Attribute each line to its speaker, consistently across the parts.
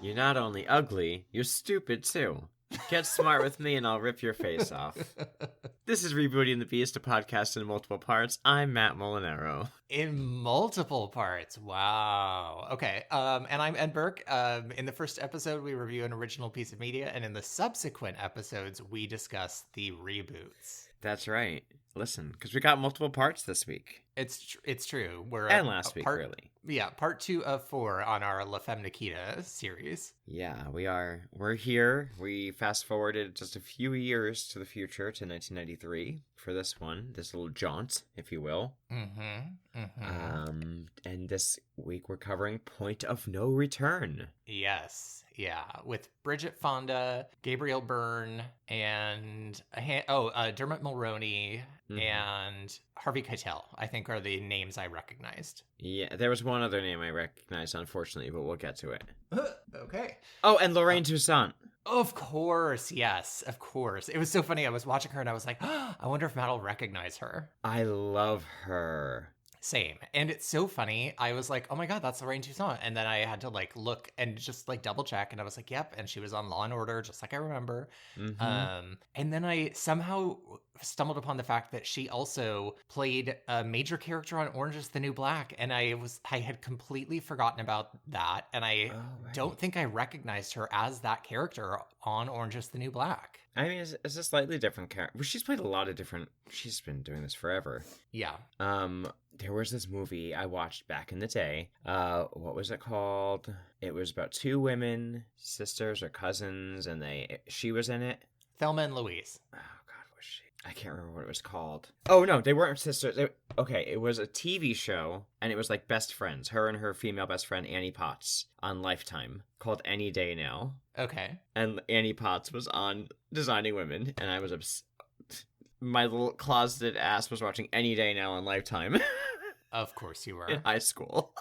Speaker 1: You're not only ugly, you're stupid too. Get smart with me and I'll rip your face off. This is Rebooting the Beast, a podcast in multiple parts. I'm Matt Molinaro.
Speaker 2: In multiple parts. Wow. Okay. And I'm Ed Burke. In the first episode, we review an original piece of media, and in the subsequent episodes, we discuss the reboots.
Speaker 1: That's right. Listen, because we got multiple parts this week.
Speaker 2: It's true.
Speaker 1: And last week, really.
Speaker 2: Yeah, part 2 of 4 on our Femme Nikita series.
Speaker 1: Yeah, we are. We're here. We fast forwarded just a few years to the future, to 1993, for this one, this little jaunt, if you will. And this week we're covering Point of No Return.
Speaker 2: Yes. Yeah, with Bridget Fonda, Gabriel Byrne, and Dermot Mulroney and Harvey Keitel, I think, are the names I recognized.
Speaker 1: Yeah, there was one other name I recognized, unfortunately, but we'll get to it.
Speaker 2: Okay.
Speaker 1: Oh, and Lorraine Toussaint.
Speaker 2: Of course, yes, of course. It was so funny. I was watching her and I was like, I wonder if Matt will recognize her.
Speaker 1: I love her.
Speaker 2: Same. And it's so funny. I was like, oh my God, that's Lorraine Toussaint. And then I had to look and just double check. And I was like, yep. And she was on Law and Order, just like I remember. And then I somehow stumbled upon the fact that she also played a major character on Orange is the New Black. And I had completely forgotten about that. And I don't think I recognized her as that character on Orange is the New Black.
Speaker 1: I mean, it's a slightly different character. She's played a lot of different... She's been doing this forever.
Speaker 2: Yeah.
Speaker 1: There was this movie I watched back in the day. What was it called? It was about two women, sisters or cousins, and she was in it.
Speaker 2: Thelma and Louise.
Speaker 1: Oh, God, was she? I can't remember what it was called. Oh, no, they weren't sisters. It was a TV show, and it was like best friends. Her and her female best friend, Annie Potts, on Lifetime, called Any Day Now.
Speaker 2: Okay.
Speaker 1: And Annie Potts was on Designing Women, and I was my little closeted ass was watching Any Day Now on Lifetime.
Speaker 2: Of course you were.
Speaker 1: In high school.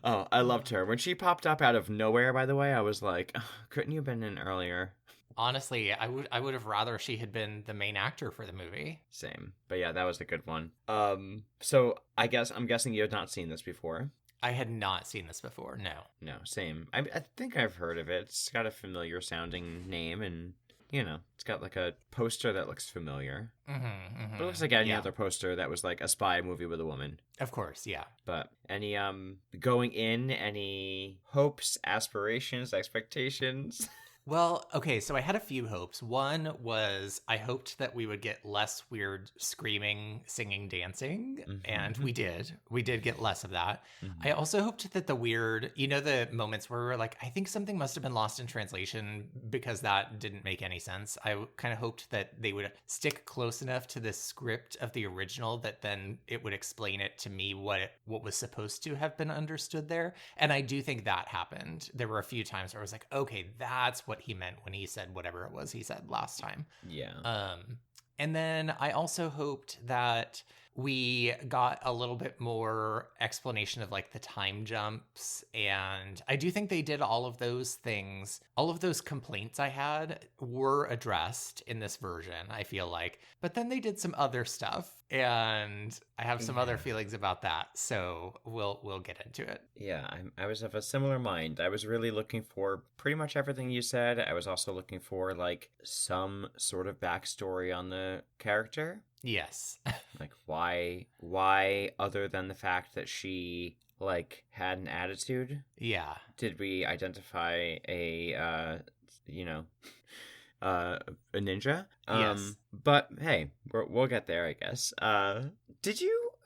Speaker 1: Oh, I loved her. When she popped up out of nowhere, by the way, I was like, couldn't you have been in earlier?
Speaker 2: Honestly, I would have rather she had been the main actor for the movie.
Speaker 1: Same. But yeah, that was a good one. So I'm guessing you had not seen this before.
Speaker 2: I had not seen this before, no.
Speaker 1: No, same. I think I've heard of it. It's got a familiar sounding name, and, you know, it's got like a poster that looks familiar. But it looks like any other poster that was like a spy movie with a woman.
Speaker 2: Of course, yeah.
Speaker 1: But any hopes, aspirations, expectations?
Speaker 2: Well, okay, so I had a few hopes. One was I hoped that we would get less weird screaming, singing, dancing, and we did. We did get less of that. I also hoped that the weird, the moments where we were like, I think something must have been lost in translation because that didn't make any sense. I kind of hoped that they would stick close enough to the script of the original that then it would explain it to me what was supposed to have been understood there. And I do think that happened. There were a few times where I was like, okay, that's what he meant when he said whatever it was he said last time.
Speaker 1: Yeah.
Speaker 2: And then I also hoped that we got a little bit more explanation of the time jumps. And I do think they did all of those things. All of those complaints I had were addressed in this version, I feel like. But then they did some other stuff, and I have some other feelings about that. So we'll get into it.
Speaker 1: Yeah, I was of a similar mind. I was really looking for pretty much everything you said. I was also looking for some sort of backstory on the character.
Speaker 2: Yes.
Speaker 1: Why other than the fact that she had an attitude?
Speaker 2: Yeah.
Speaker 1: Did we identify a ninja?
Speaker 2: Yes.
Speaker 1: But hey, we'll get there, I guess.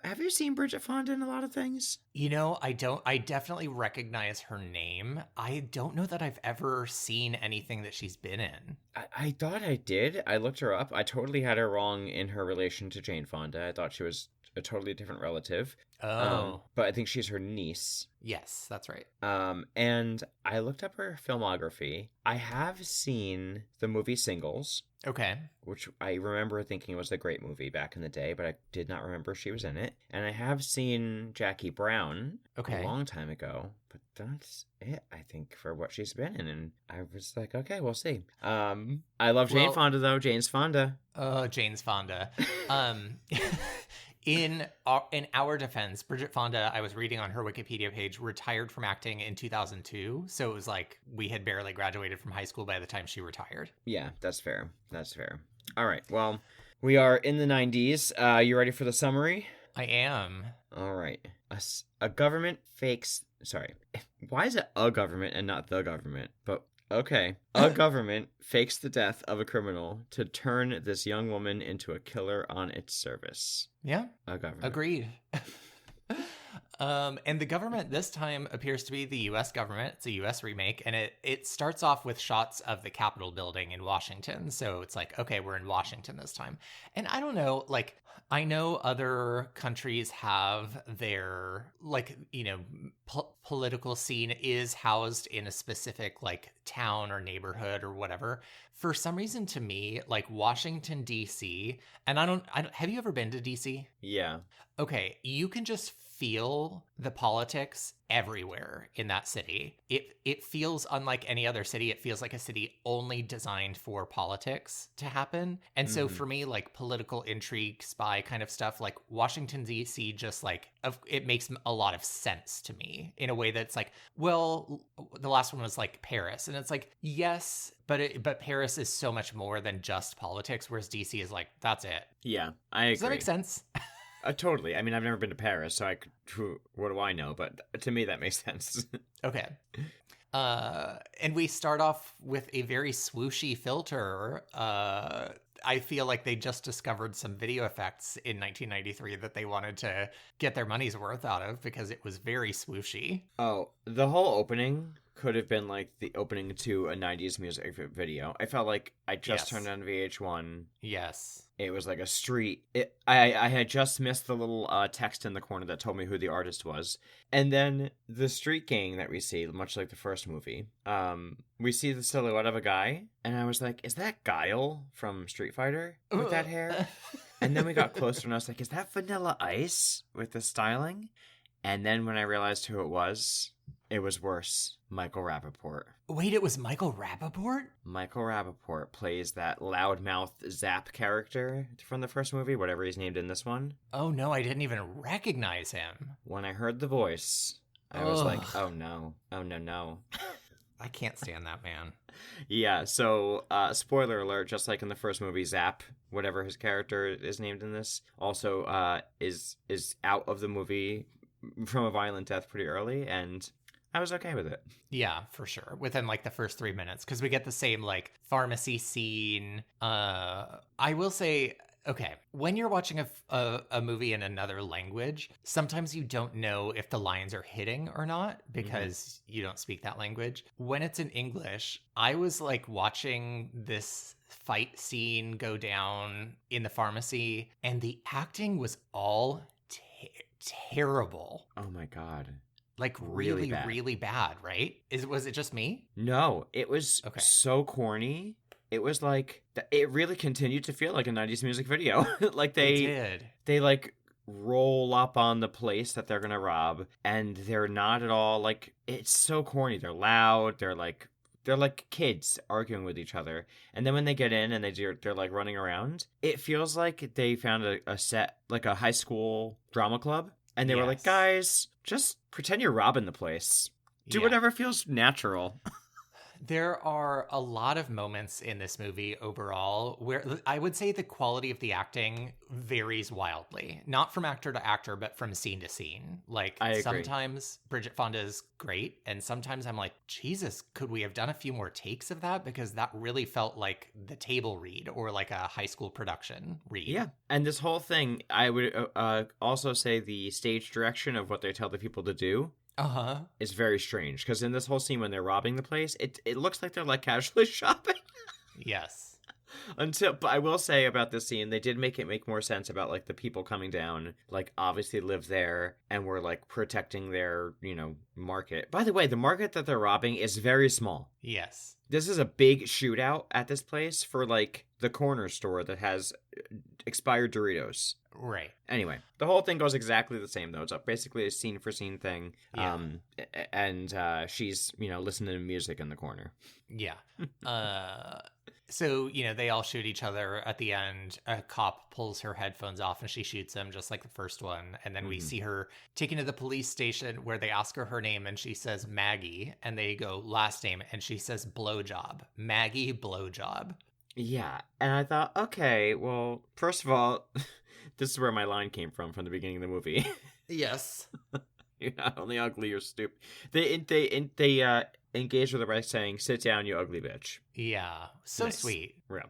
Speaker 1: Have you seen Bridget Fonda in a lot of things?
Speaker 2: I definitely recognize her name. I don't know that I've ever seen anything that she's been in.
Speaker 1: I thought I did. I looked her up. I totally had her wrong in her relation to Jane Fonda. I thought she was a totally different relative.
Speaker 2: Oh.
Speaker 1: But I think she's her niece.
Speaker 2: Yes, that's right.
Speaker 1: And I looked up her filmography. I have seen the movie Singles.
Speaker 2: Okay.
Speaker 1: Which I remember thinking was a great movie back in the day, but I did not remember she was in it. And I have seen Jackie Brown a long time ago, but that's it, I think, for what she's been in. And I was like, okay, we'll see. I love Jane Fonda, though. Jane's Fonda.
Speaker 2: Oh, Jane's Fonda. In our defense, Bridget Fonda, I was reading on her Wikipedia page, retired from acting in 2002. So it was like we had barely graduated from high school by the time she retired.
Speaker 1: Yeah, that's fair. That's fair. All right. Well, we are in the 90s. You ready for the summary?
Speaker 2: I am.
Speaker 1: All right. A government fakes... Sorry. Why is it a government and not the government? But... Okay. A government fakes the death of a criminal to turn this young woman into a killer on its service.
Speaker 2: Yeah.
Speaker 1: A government.
Speaker 2: Agreed. And the government this time appears to be the U.S. government. It's a U.S. remake, and it starts off with shots of the Capitol building in Washington. So it's like, okay, we're in Washington this time. And I don't know, like, I know other countries have their, like, you know, political scene is housed in a specific, like, town or neighborhood or whatever. For some reason, to me, like, Washington, D.C., and I don't, have you ever been to D.C.?
Speaker 1: Yeah.
Speaker 2: Okay, you can just feel the politics everywhere in that city. It feels unlike any other city. It feels like a city only designed for politics to happen. And so for me, like political intrigue, spy kind of stuff, like Washington, D.C., just like it makes a lot of sense to me in a way that's like, well, the last one was like Paris. And it's like, yes, but Paris is so much more than just politics, whereas D.C. is like, that's it.
Speaker 1: Yeah, I agree.
Speaker 2: Does that make sense?
Speaker 1: Totally. I mean, I've never been to Paris, so what do I know? But to me, that makes sense.
Speaker 2: Okay. And we start off with a very swooshy filter. I feel like they just discovered some video effects in 1993 that they wanted to get their money's worth out of because it was very swooshy.
Speaker 1: Oh, the whole opening could have been like the opening to a 90s music video. I felt like I just turned on VH1.
Speaker 2: Yes.
Speaker 1: It was like a street. I had just missed the little text in the corner that told me who the artist was. And then the street gang that we see, much like the first movie, we see the silhouette of a guy. And I was like, is that Guile from Street Fighter with that hair? And then we got closer and I was like, is that Vanilla Ice with the styling? And then when I realized who it was worse. Michael Rappaport.
Speaker 2: Wait, it was Michael Rappaport?
Speaker 1: Michael Rappaport plays that loudmouth Zap character from the first movie, whatever he's named in this one.
Speaker 2: Oh no, I didn't even recognize him.
Speaker 1: When I heard the voice, I was like, oh no. Oh no.
Speaker 2: I can't stand that man.
Speaker 1: Yeah, so spoiler alert, just like in the first movie, Zap, whatever his character is named in this, also is out of the movie from a violent death pretty early, and I was okay with it.
Speaker 2: Yeah, for sure. Within like the first 3 minutes, because we get the same like pharmacy scene. I will say, okay, when you're watching a movie in another language, sometimes you don't know if the lines are hitting or not because you don't speak that language. When it's in English, I was like watching this fight scene go down in the pharmacy, and the acting was all terrible.
Speaker 1: Oh my God.
Speaker 2: Like really bad, right? Was it just me?
Speaker 1: No, it was so corny. It was like, it really continued to feel like a 90s music video. Like they like roll up on the place that they're gonna rob, and they're not at all like, it's so corny. They're loud. They're like kids arguing with each other. And then when they get in and they're like running around, it feels like they found a set, like a high school drama club. And they were like, guys, just pretend you're robbing the place. Do whatever feels natural.
Speaker 2: There are a lot of moments in this movie overall where I would say the quality of the acting varies wildly. Not from actor to actor, but from scene to scene. Like, sometimes Bridget Fonda is great, and sometimes I'm like, Jesus, could we have done a few more takes of that? Because that really felt like the table read or like a high school production read. Yeah,
Speaker 1: and this whole thing, I would also say the stage direction of what they tell the people to do is very strange, because in this whole scene when they're robbing the place, it looks like they're like casually shopping.
Speaker 2: Yes.
Speaker 1: But I will say about this scene, they did make it make more sense about like the people coming down, like obviously live there and were like protecting their, market. By the way, the market that they're robbing is very small.
Speaker 2: Yes.
Speaker 1: This is a big shootout at this place for like the corner store that has expired Doritos.
Speaker 2: Right.
Speaker 1: Anyway, the whole thing goes exactly the same, though. It's basically a scene for scene thing.
Speaker 2: Yeah.
Speaker 1: And she's, listening to music in the corner.
Speaker 2: Yeah. So, they all shoot each other at the end. A cop pulls her headphones off and she shoots him just like the first one. And then we see her taken to the police station where they ask her name and she says Maggie. And they go last name and she says blowjob. Maggie blowjob.
Speaker 1: Yeah. And I thought, okay, well, first of all, this is where my line came from the beginning of the movie.
Speaker 2: Yes.
Speaker 1: You're not only ugly, you're stupid. They engage with her by saying, sit down, you ugly bitch.
Speaker 2: Yeah. So nice. Sweet.
Speaker 1: Yeah.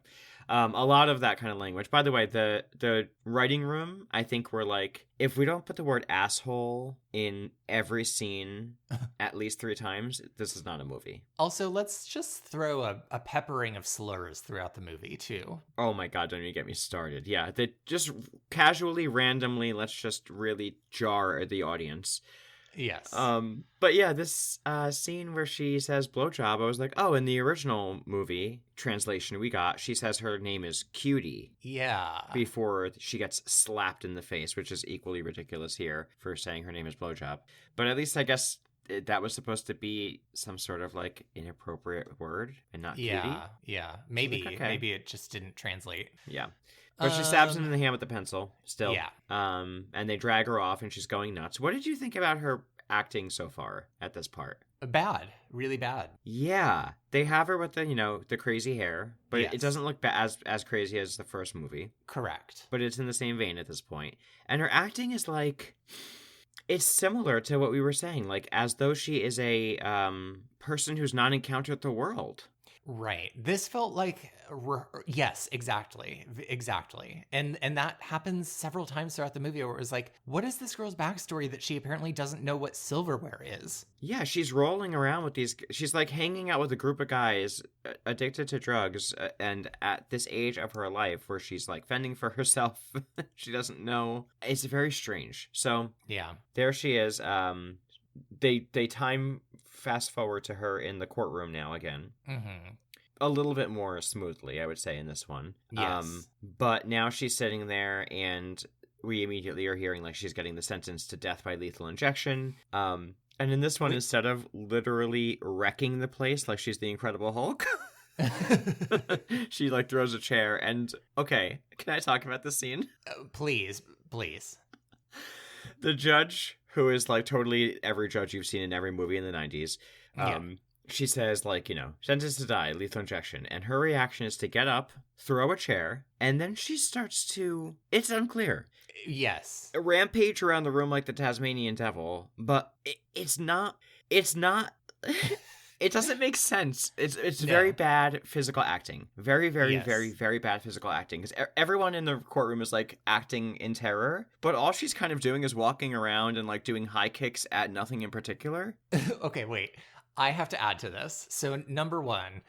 Speaker 1: A lot of that kind of language. By the way, the writing room, I think we're like, if we don't put the word asshole in every scene at least 3 times, this is not a movie.
Speaker 2: Also, let's just throw a peppering of slurs throughout the movie, too.
Speaker 1: Oh my God, don't even get me started. Yeah, they just casually, randomly, let's just really jar the audience.
Speaker 2: Yes.
Speaker 1: But yeah, this scene where she says blowjob, I was like, oh, in the original movie translation we got, she says her name is Cutie.
Speaker 2: Yeah.
Speaker 1: Before she gets slapped in the face, which is equally ridiculous here for saying her name is blowjob. But at least I guess that was supposed to be some sort of like inappropriate word and not cutie.
Speaker 2: Yeah. Maybe.
Speaker 1: Like, okay.
Speaker 2: Maybe it just didn't translate.
Speaker 1: Yeah. But she stabs him in the hand with the pencil, still.
Speaker 2: Yeah.
Speaker 1: And they drag her off, and she's going nuts. What did you think about her acting so far at this part?
Speaker 2: Bad. Really bad.
Speaker 1: Yeah. They have her with the crazy hair, but
Speaker 2: yes.
Speaker 1: It doesn't look as crazy as the first movie.
Speaker 2: Correct.
Speaker 1: But it's in the same vein at this point. And her acting is like... It's similar to what we were saying, like, as though she is a person who's not encountered the world.
Speaker 2: Right. This felt like, yes, exactly. And that happens several times throughout the movie where it was like, what is this girl's backstory that she apparently doesn't know what silverware is?
Speaker 1: Yeah, she's rolling around with she's like hanging out with a group of guys addicted to drugs. And at this age of her life where she's like fending for herself, she doesn't know. It's very strange. So
Speaker 2: yeah,
Speaker 1: there she is. They time fast forward to her in the courtroom now again.
Speaker 2: Mm-hmm.
Speaker 1: A little bit more smoothly, I would say, in this one.
Speaker 2: Yes.
Speaker 1: But now she's sitting there, and we immediately are hearing like she's getting the sentence to death by lethal injection. And in this one, instead of literally wrecking the place like she's the Incredible Hulk, she like throws a chair. And okay, can I talk about this scene?
Speaker 2: Please.
Speaker 1: The judge, who is like totally every judge you've seen in every movie in the 90s, she says like, sentence to die, lethal injection. And her reaction is to get up, throw a chair, and then she starts to, it's unclear.
Speaker 2: Yes.
Speaker 1: A rampage around the room like the Tasmanian devil, but it's not, it doesn't make sense. It's very bad physical acting. Very, very, very, very bad physical acting. Because everyone in the courtroom is like acting in terror, but all she's kind of doing is walking around and like doing high kicks at nothing in particular.
Speaker 2: Okay, wait. I have to add to this. So number one,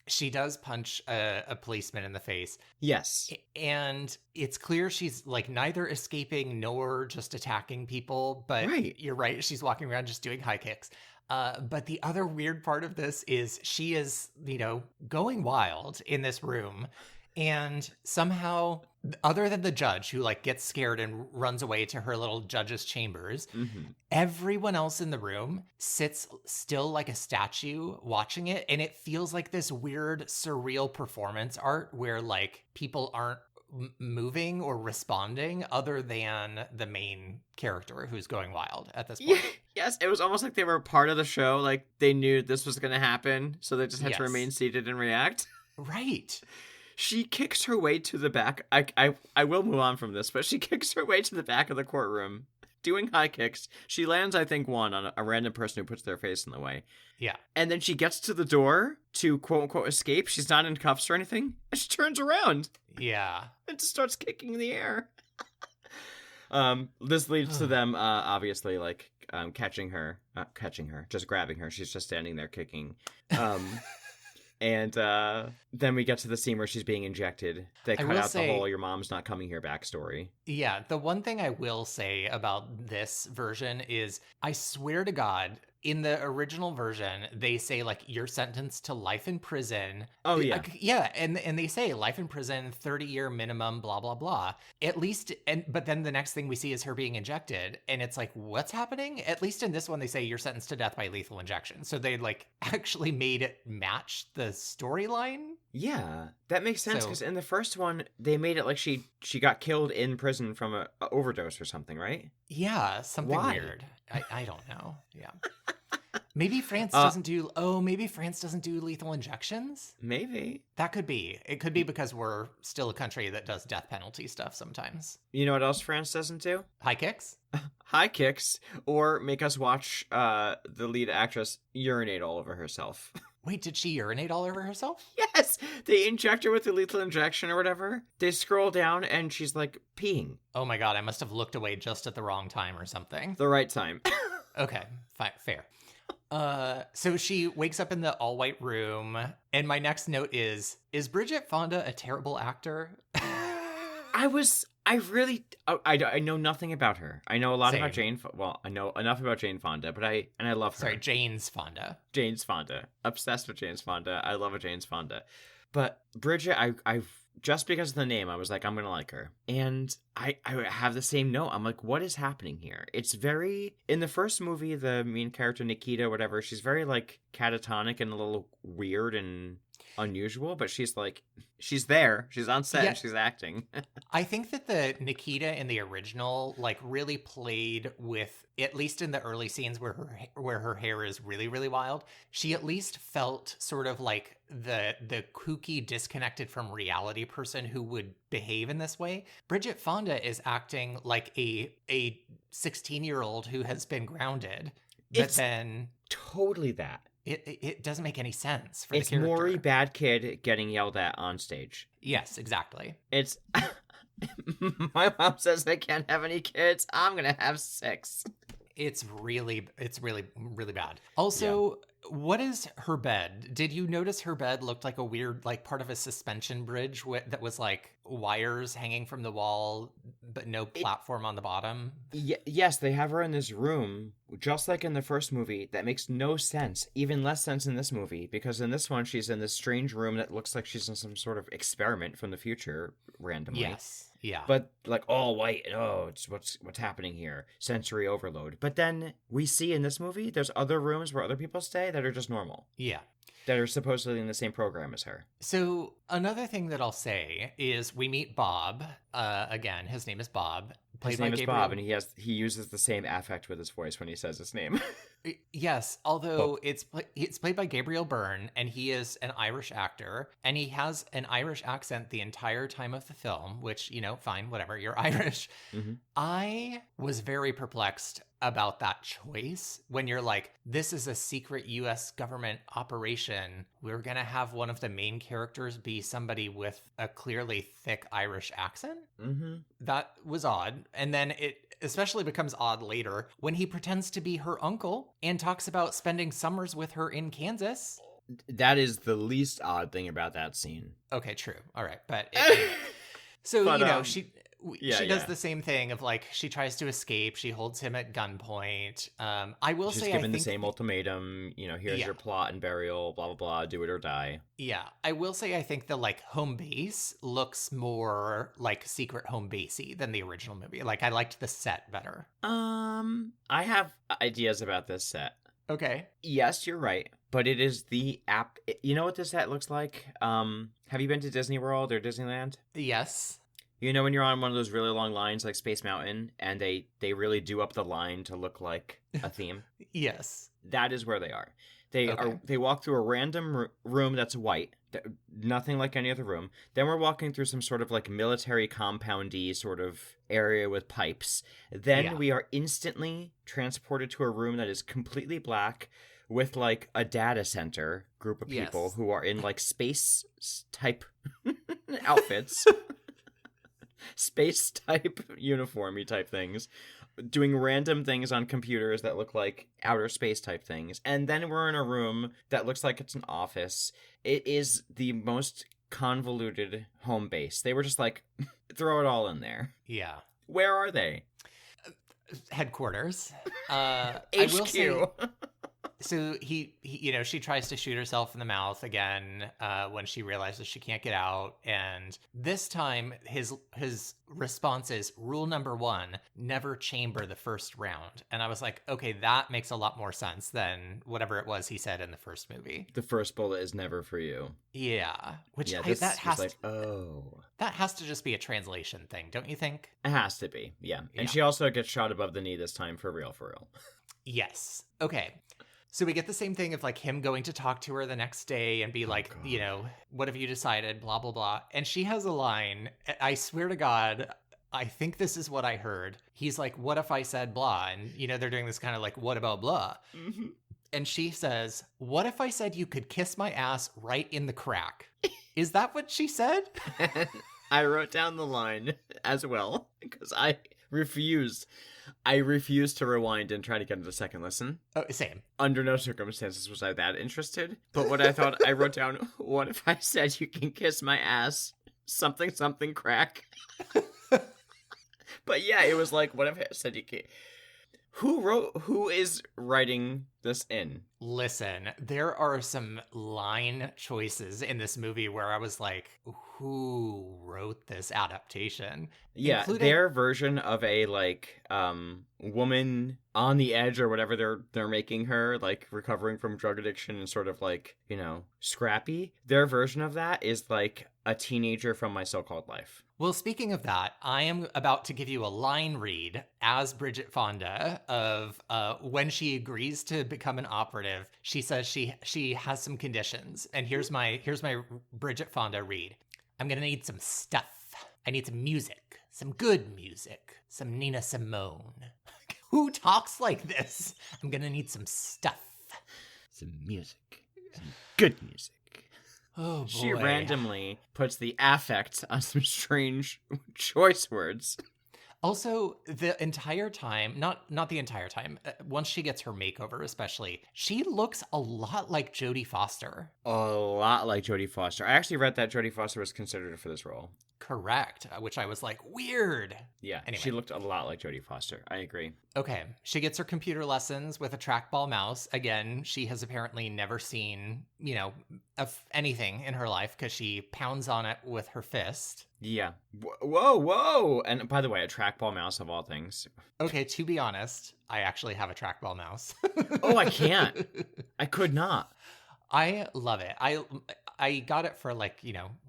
Speaker 2: she does punch a policeman in the face.
Speaker 1: Yes.
Speaker 2: And it's clear she's like neither escaping nor just attacking people. But You're right. She's walking around just doing high kicks. But the other weird part of this is she is, going wild in this room. And somehow, other than the judge who like gets scared and runs away to her little judge's chambers, everyone else in the room sits still like a statue watching it. And it feels like this weird, surreal performance art where like people aren't moving or responding other than the main character who's going wild at this point.
Speaker 1: Yes, it was almost like they were part of the show. Like they knew this was going to happen. So they just had to remain seated and react.
Speaker 2: Right.
Speaker 1: She kicks her way to the back. I will move on from this, but she kicks her way to the back of the courtroom, doing high kicks. She lands, I think, one on a random person who puts their face in the way.
Speaker 2: Yeah. And
Speaker 1: then she gets to the door to quote-unquote escape. She's not in cuffs or anything. And she turns around.
Speaker 2: Yeah.
Speaker 1: And just starts kicking in the air. This leads to them, obviously, like, catching her, just grabbing her. She's just standing there kicking. And then we get to the scene where she's being injected. They cut out the whole "your mom's not coming here" backstory.
Speaker 2: Yeah, the one thing I will say about this version is I swear to God, in the original version, they say, like, you're sentenced to life in prison.
Speaker 1: Oh, yeah.
Speaker 2: Yeah, and they say life in prison, 30-year minimum, blah, blah, blah. At least, but then the next thing we see is her being injected, and it's like, what's happening? At least in this one, they say you're sentenced to death by lethal injection. So they, like, actually made it match the storyline
Speaker 1: Yeah, that makes sense,
Speaker 2: So
Speaker 1: because in the first one, they made it like she got killed in prison from a overdose or something, right?
Speaker 2: yeah, something
Speaker 1: Why?
Speaker 2: weird. I don't know. Yeah. Maybe France
Speaker 1: Uh,
Speaker 2: doesn't do. Oh, maybe France doesn't do lethal injections.
Speaker 1: Maybe.
Speaker 2: That could be. It could be because we're still a country that does death penalty stuff sometimes.
Speaker 1: You know what else France doesn't do?
Speaker 2: High kicks.
Speaker 1: High kicks, or make us watch the lead actress urinate all over herself.
Speaker 2: Wait, did she urinate all over herself?
Speaker 1: Yes, they inject her with the lethal injection or whatever. They scroll down and she's like peeing.
Speaker 2: Oh my god, I must have looked away just at the wrong time or something.
Speaker 1: The right time.
Speaker 2: Okay, fair. So she wakes up in the all-white room, and my next note is Bridget Fonda a terrible actor?
Speaker 1: I know nothing about her. I know a lot
Speaker 2: Same.
Speaker 1: about Jane. Well, I know enough about Jane Fonda, but I love her.
Speaker 2: Sorry, Jane's Fonda.
Speaker 1: Jane's Fonda. Obsessed with Jane's Fonda. I love a Jane's Fonda. But Bridget, I just because of the name, I was like, I'm gonna like her. And I have the same note. I'm like, what is happening here? It's very in the first movie, the main character Nikita, whatever, she's very like catatonic and a little weird and unusual, but she's there. She's on set and she's acting.
Speaker 2: I think that the Nikita in the original like really played with, at least in the early scenes where her hair is really, really wild, she at least felt sort of like the kooky, disconnected from reality person who would behave in this way. Bridget Fonda is acting like a 16-year-old who has been grounded, but then
Speaker 1: totally that.
Speaker 2: It doesn't make any sense for the character.
Speaker 1: It's Maury Bad Kid getting yelled at on stage.
Speaker 2: Yes, exactly.
Speaker 1: It's my mom says I can't have any kids. I'm gonna have 6.
Speaker 2: It's really bad. Also, what is her bed? Did you notice her bed looked like a weird, like part of a suspension bridge that was like wires hanging from the wall, but no platform on the bottom?
Speaker 1: Yes, they have her in this room, just like in the first movie. That makes no sense. Even less sense in this movie, because in this one, she's in this strange room that looks like she's in some sort of experiment from the future randomly.
Speaker 2: Yes. Yeah.
Speaker 1: But like all white, it's what's happening here? Sensory overload. But then we see in this movie there's other rooms where other people stay that are just normal.
Speaker 2: Yeah.
Speaker 1: That are supposedly in the same program as her.
Speaker 2: So another thing that I'll say is we meet Bob. Again, his name is Bob.
Speaker 1: His name is Bob, and he uses the same affect with his voice when he says his name.
Speaker 2: Yes, although it's played by Gabriel Byrne, and he is an Irish actor, and he has an Irish accent the entire time of the film, which, fine, whatever, you're Irish. Mm-hmm. I was very perplexed about that choice when you're like, this is a secret U.S. government operation. We're going to have one of the main characters be somebody with a clearly thick Irish accent.
Speaker 1: Mm-hmm.
Speaker 2: That was odd. And then it especially becomes odd later when he pretends to be her uncle and talks about spending summers with her in Kansas.
Speaker 1: That is the least odd thing about that scene.
Speaker 2: Okay, true. All right. But she does the same thing of like, she tries to escape. She holds him at gunpoint. She's
Speaker 1: given the same ultimatum, here's your plot and burial, blah, blah, blah, do it or die.
Speaker 2: Yeah. I will say, I think the like home base looks more like secret home basey than the original movie. Like I liked the set better.
Speaker 1: I have ideas about this set.
Speaker 2: Okay.
Speaker 1: Yes, you're right. But it is the app. You know what this set looks like? Have you been to Disney World or Disneyland?
Speaker 2: Yes.
Speaker 1: You know when you're on one of those really long lines like Space Mountain and they really do up the line to look like a theme?
Speaker 2: Yes.
Speaker 1: That is where they are. They walk through a random room that's white, nothing like any other room. Then we're walking through some sort of like military compoundy sort of area with pipes. Then we are instantly transported to a room that is completely black with like a data center group of people who are in like space type outfits. Space type uniformy type things, doing random things on computers that look like outer space type things. And then we're in a room that looks like it's an office. It is the most convoluted home base. They were just like, throw it all in there.
Speaker 2: Yeah.
Speaker 1: Where are they?
Speaker 2: Headquarters.
Speaker 1: HQ.
Speaker 2: I will say, So she tries to shoot herself in the mouth again when she realizes she can't get out. And this time his response is rule number 1, never chamber the first round. And I was like, okay, that makes a lot more sense than whatever it was he said in the first movie.
Speaker 1: The first bullet is never for you.
Speaker 2: Yeah. Which that has to just be a translation thing, don't you think?
Speaker 1: It has to be, yeah. And she also gets shot above the knee this time for real.
Speaker 2: Yes. Okay. So we get the same thing of like him going to talk to her the next day and be like, what have you decided? Blah, blah, blah. And she has a line. I swear to God, I think this is what I heard. He's like, what if I said blah? And, they're doing this kind of like, what about blah? Mm-hmm. And she says, what if I said you could kiss my ass right in the crack? Is that what she said?
Speaker 1: I wrote down the line as well because I refused to rewind and try to get into the second listen.
Speaker 2: Oh, same.
Speaker 1: Under no circumstances was I that interested. But what I thought, I wrote down, what if I said you can kiss my ass, something, crack? But yeah, it was like, what if I said you can... Who is writing this in?
Speaker 2: Listen, there are some line choices in this movie where I was like, who wrote this adaptation?
Speaker 1: Yeah, their version of a woman on the edge or whatever they're making her, like recovering from drug addiction and sort of like, scrappy. Their version of that is like a teenager from My So-Called Life.
Speaker 2: Well, speaking of that, I am about to give you a line read as Bridget Fonda of when she agrees to become an operative. She says she has some conditions, and here's my Bridget Fonda read. I'm gonna need some stuff. I need some music, some good music, some Nina Simone. Who talks like this? I'm gonna need some stuff,
Speaker 1: some music, some good music.
Speaker 2: Oh, boy.
Speaker 1: She randomly puts the affect on some strange choice words.
Speaker 2: Also, the entire time, not the entire time, once she gets her makeover especially, she looks a lot like Jodie Foster.
Speaker 1: A lot like Jodie Foster. I actually read that Jodie Foster was considered for this role.
Speaker 2: Correct, which I was like, weird.
Speaker 1: Yeah, anyway. She looked a lot like Jodie Foster. I agree.
Speaker 2: Okay, she gets her computer lessons with a trackball mouse. Again, she has apparently never seen, anything in her life because she pounds on it with her fist.
Speaker 1: Yeah. Whoa! And by the way, a trackball mouse of all things.
Speaker 2: Okay, to be honest, I actually have a trackball mouse.
Speaker 1: Oh, I can't. I could not.
Speaker 2: I love it. I got it for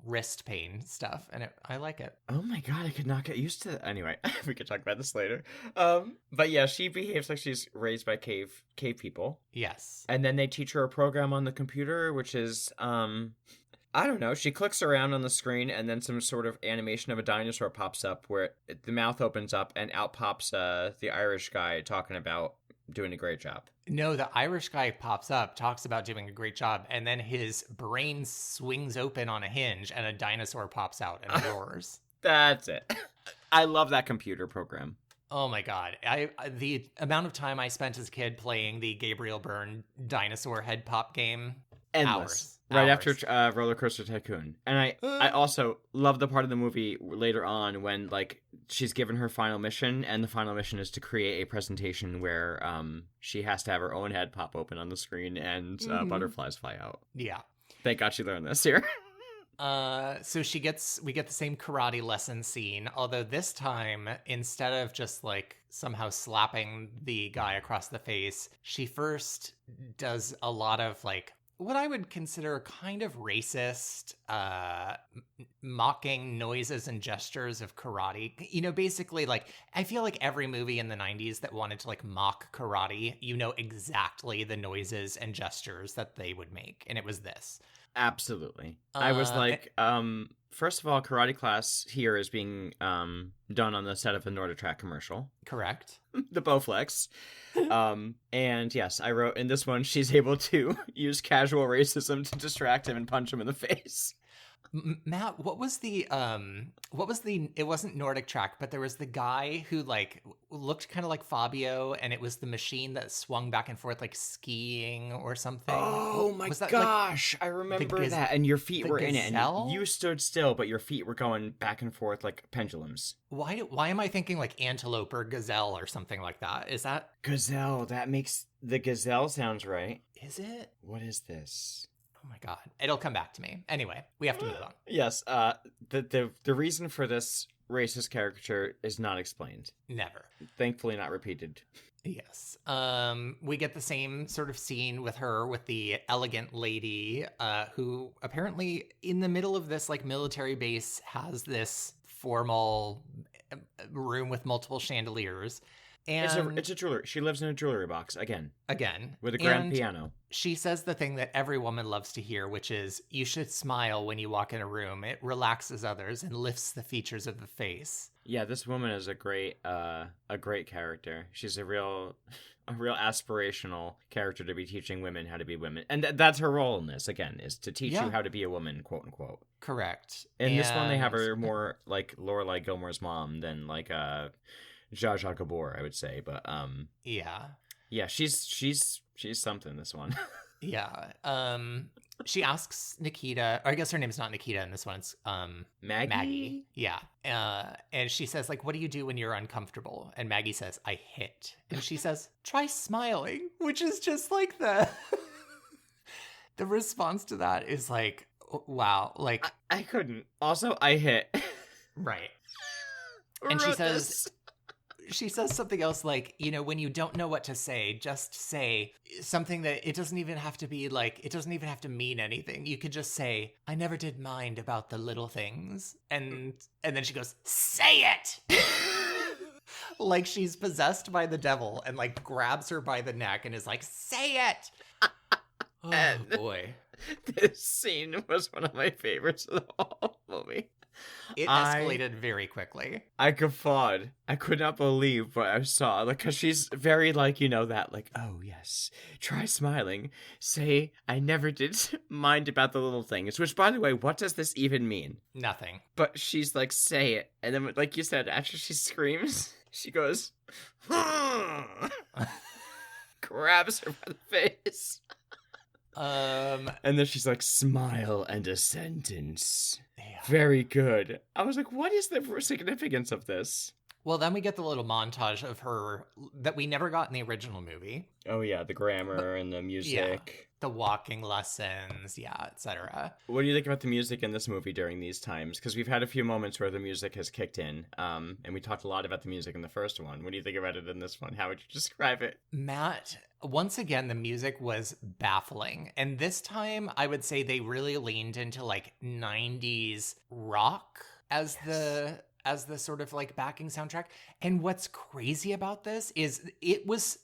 Speaker 2: wrist pain stuff, and I like it.
Speaker 1: Oh my God, I could not get used to that. Anyway, we could talk about this later. But yeah, she behaves like she's raised by cave people.
Speaker 2: Yes.
Speaker 1: And then they teach her a program on the computer, which is, I don't know. She clicks around on the screen, and then some sort of animation of a dinosaur pops up where the mouth opens up, and out pops the Irish guy talking about doing a great job.
Speaker 2: No, the Irish guy pops up, talks about doing a great job, and then his brain swings open on a hinge and a dinosaur pops out and roars.
Speaker 1: That's it. I love that computer program.
Speaker 2: Oh my God. The amount of time I spent as a kid playing the Gabriel Byrne dinosaur head pop game.
Speaker 1: Endless. Right after Roller Coaster Tycoon. And I also love the part of the movie later on when she's given her final mission, and the final mission is to create a presentation where she has to have her own head pop open on the screen and butterflies fly out.
Speaker 2: Yeah.
Speaker 1: Thank God she learned this here.
Speaker 2: So we get the same karate lesson scene, although this time, instead of just somehow slapping the guy across the face, she first does a lot of what I would consider kind of racist, mocking noises and gestures of karate. Basically, I feel like every movie in the 90s that wanted to mock karate, exactly the noises and gestures that they would make. And it was this.
Speaker 1: Absolutely. I was first of all, karate class here is being done on the set of a NordicTrack commercial.
Speaker 2: Correct.
Speaker 1: The Bowflex. And yes, I wrote in this one, she's able to use casual racism to distract him and punch him in the face.
Speaker 2: Matt, what was the it wasn't Nordic Track, but there was the guy who like looked kind of like Fabio, and it was the machine that swung back and forth like skiing or something.
Speaker 1: Oh my
Speaker 2: was that,
Speaker 1: gosh, I remember that. And your feet were in it,
Speaker 2: gazelle?
Speaker 1: and you stood still, but your feet were going back and forth like pendulums.
Speaker 2: Why am I thinking like antelope or gazelle or something like that? Is that
Speaker 1: Gazelle? That makes the gazelle sounds right.
Speaker 2: Is it?
Speaker 1: What is this?
Speaker 2: Oh my god. It'll come back to me. Anyway, we have to move on.
Speaker 1: Yes, the reason for this racist caricature is not explained.
Speaker 2: Never.
Speaker 1: Thankfully not repeated.
Speaker 2: Yes. We get the same sort of scene with her, with the elegant lady, who apparently in the middle of this like military base has this formal room with multiple chandeliers. And
Speaker 1: it's a jewelry. She lives in a jewelry box again with a grand piano.
Speaker 2: She says the thing that every woman loves to hear, which is, you should smile when you walk in a room. It relaxes others and lifts the features of the face.
Speaker 1: Yeah, this woman is a great character. She's a real aspirational character to be teaching women how to be women. And that's her role in this, again, is to teach you how to be a woman, quote unquote.
Speaker 2: Correct.
Speaker 1: In this one, they have her more like Lorelai Gilmore's mom than like Zsa Zsa Gabor, I would say. But yeah, she's something, this one.
Speaker 2: Yeah. She asks Nikita, or I guess her name's not Nikita in this one, it's Maggie. Yeah. And she says, like, what do you do when you're uncomfortable? And Maggie says, I hit. And she says, try smiling, which is just like the response to that is like, wow. Like,
Speaker 1: I couldn't. Also, I hit.
Speaker 2: Right. And she says something else like, you know, when you don't know what to say, just say something that it doesn't even have to be like, it doesn't even have to mean anything. You could just say, I never did mind about the little things. And then she goes, say it. Like she's possessed by the devil, and like grabs her by the neck and is like, say it. Oh boy.
Speaker 1: This scene was one of my favorites of the whole movie.
Speaker 2: It escalated very quickly.
Speaker 1: I guffawed. I could not believe what I saw. Like, because she's very like, you know, that like, oh yes, try smiling. Say, I never did mind about the little things. Which, by the way, what does this even mean?
Speaker 2: Nothing.
Speaker 1: But she's like, say it. And then, like you said, after she screams, she goes, grabs her by the face. And then she's like, smile and a sentence. Yeah. Very good. I was like, what is the significance of this?
Speaker 2: Well, then we get the little montage of her that we never got in the original movie.
Speaker 1: Oh yeah, the grammar and the music.
Speaker 2: Yeah, the walking lessons, etc.
Speaker 1: What do you think about the music in this movie during these times? Because we've had a few moments where the music has kicked in, and we talked a lot about the music in the first one. What do you think about it in this one? How would you describe it?
Speaker 2: Matt, once again, the music was baffling. And this time, I would say they really leaned into like 90s rock as the sort of like backing soundtrack. And what's crazy about this is it was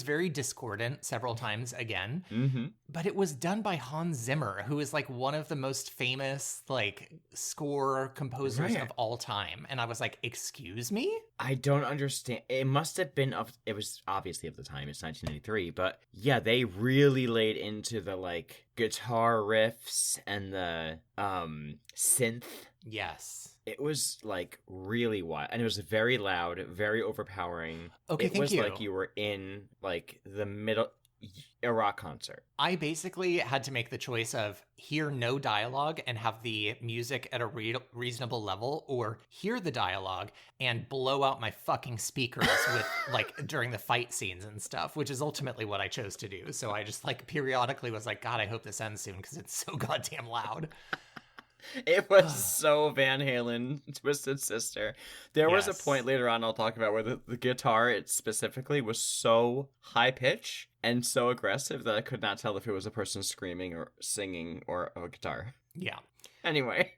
Speaker 2: very discordant several times again, but it was done by Hans Zimmer, who is like one of the most famous like score composers of all time. And I was like, excuse me?
Speaker 1: I don't understand. It must have been it was obviously of the time, it's 1983, but yeah, they really laid into the like guitar riffs and the synth.
Speaker 2: Yes.
Speaker 1: It was like really wild, and it was very loud, very overpowering.
Speaker 2: Okay,
Speaker 1: it was like you were in like the middle a rock concert.
Speaker 2: I basically had to make the choice of hear no dialogue and have the music at a reasonable level, or hear the dialogue and blow out my fucking speakers with like during the fight scenes and stuff, which is ultimately what I chose to do. So I just like periodically was like, God, I hope this ends soon because it's so goddamn loud.
Speaker 1: It was so Van Halen, Twisted Sister. There was a point later on I'll talk about where the guitar specifically was so high pitch and so aggressive that I could not tell if it was a person screaming or singing or a guitar.
Speaker 2: Yeah.
Speaker 1: Anyway.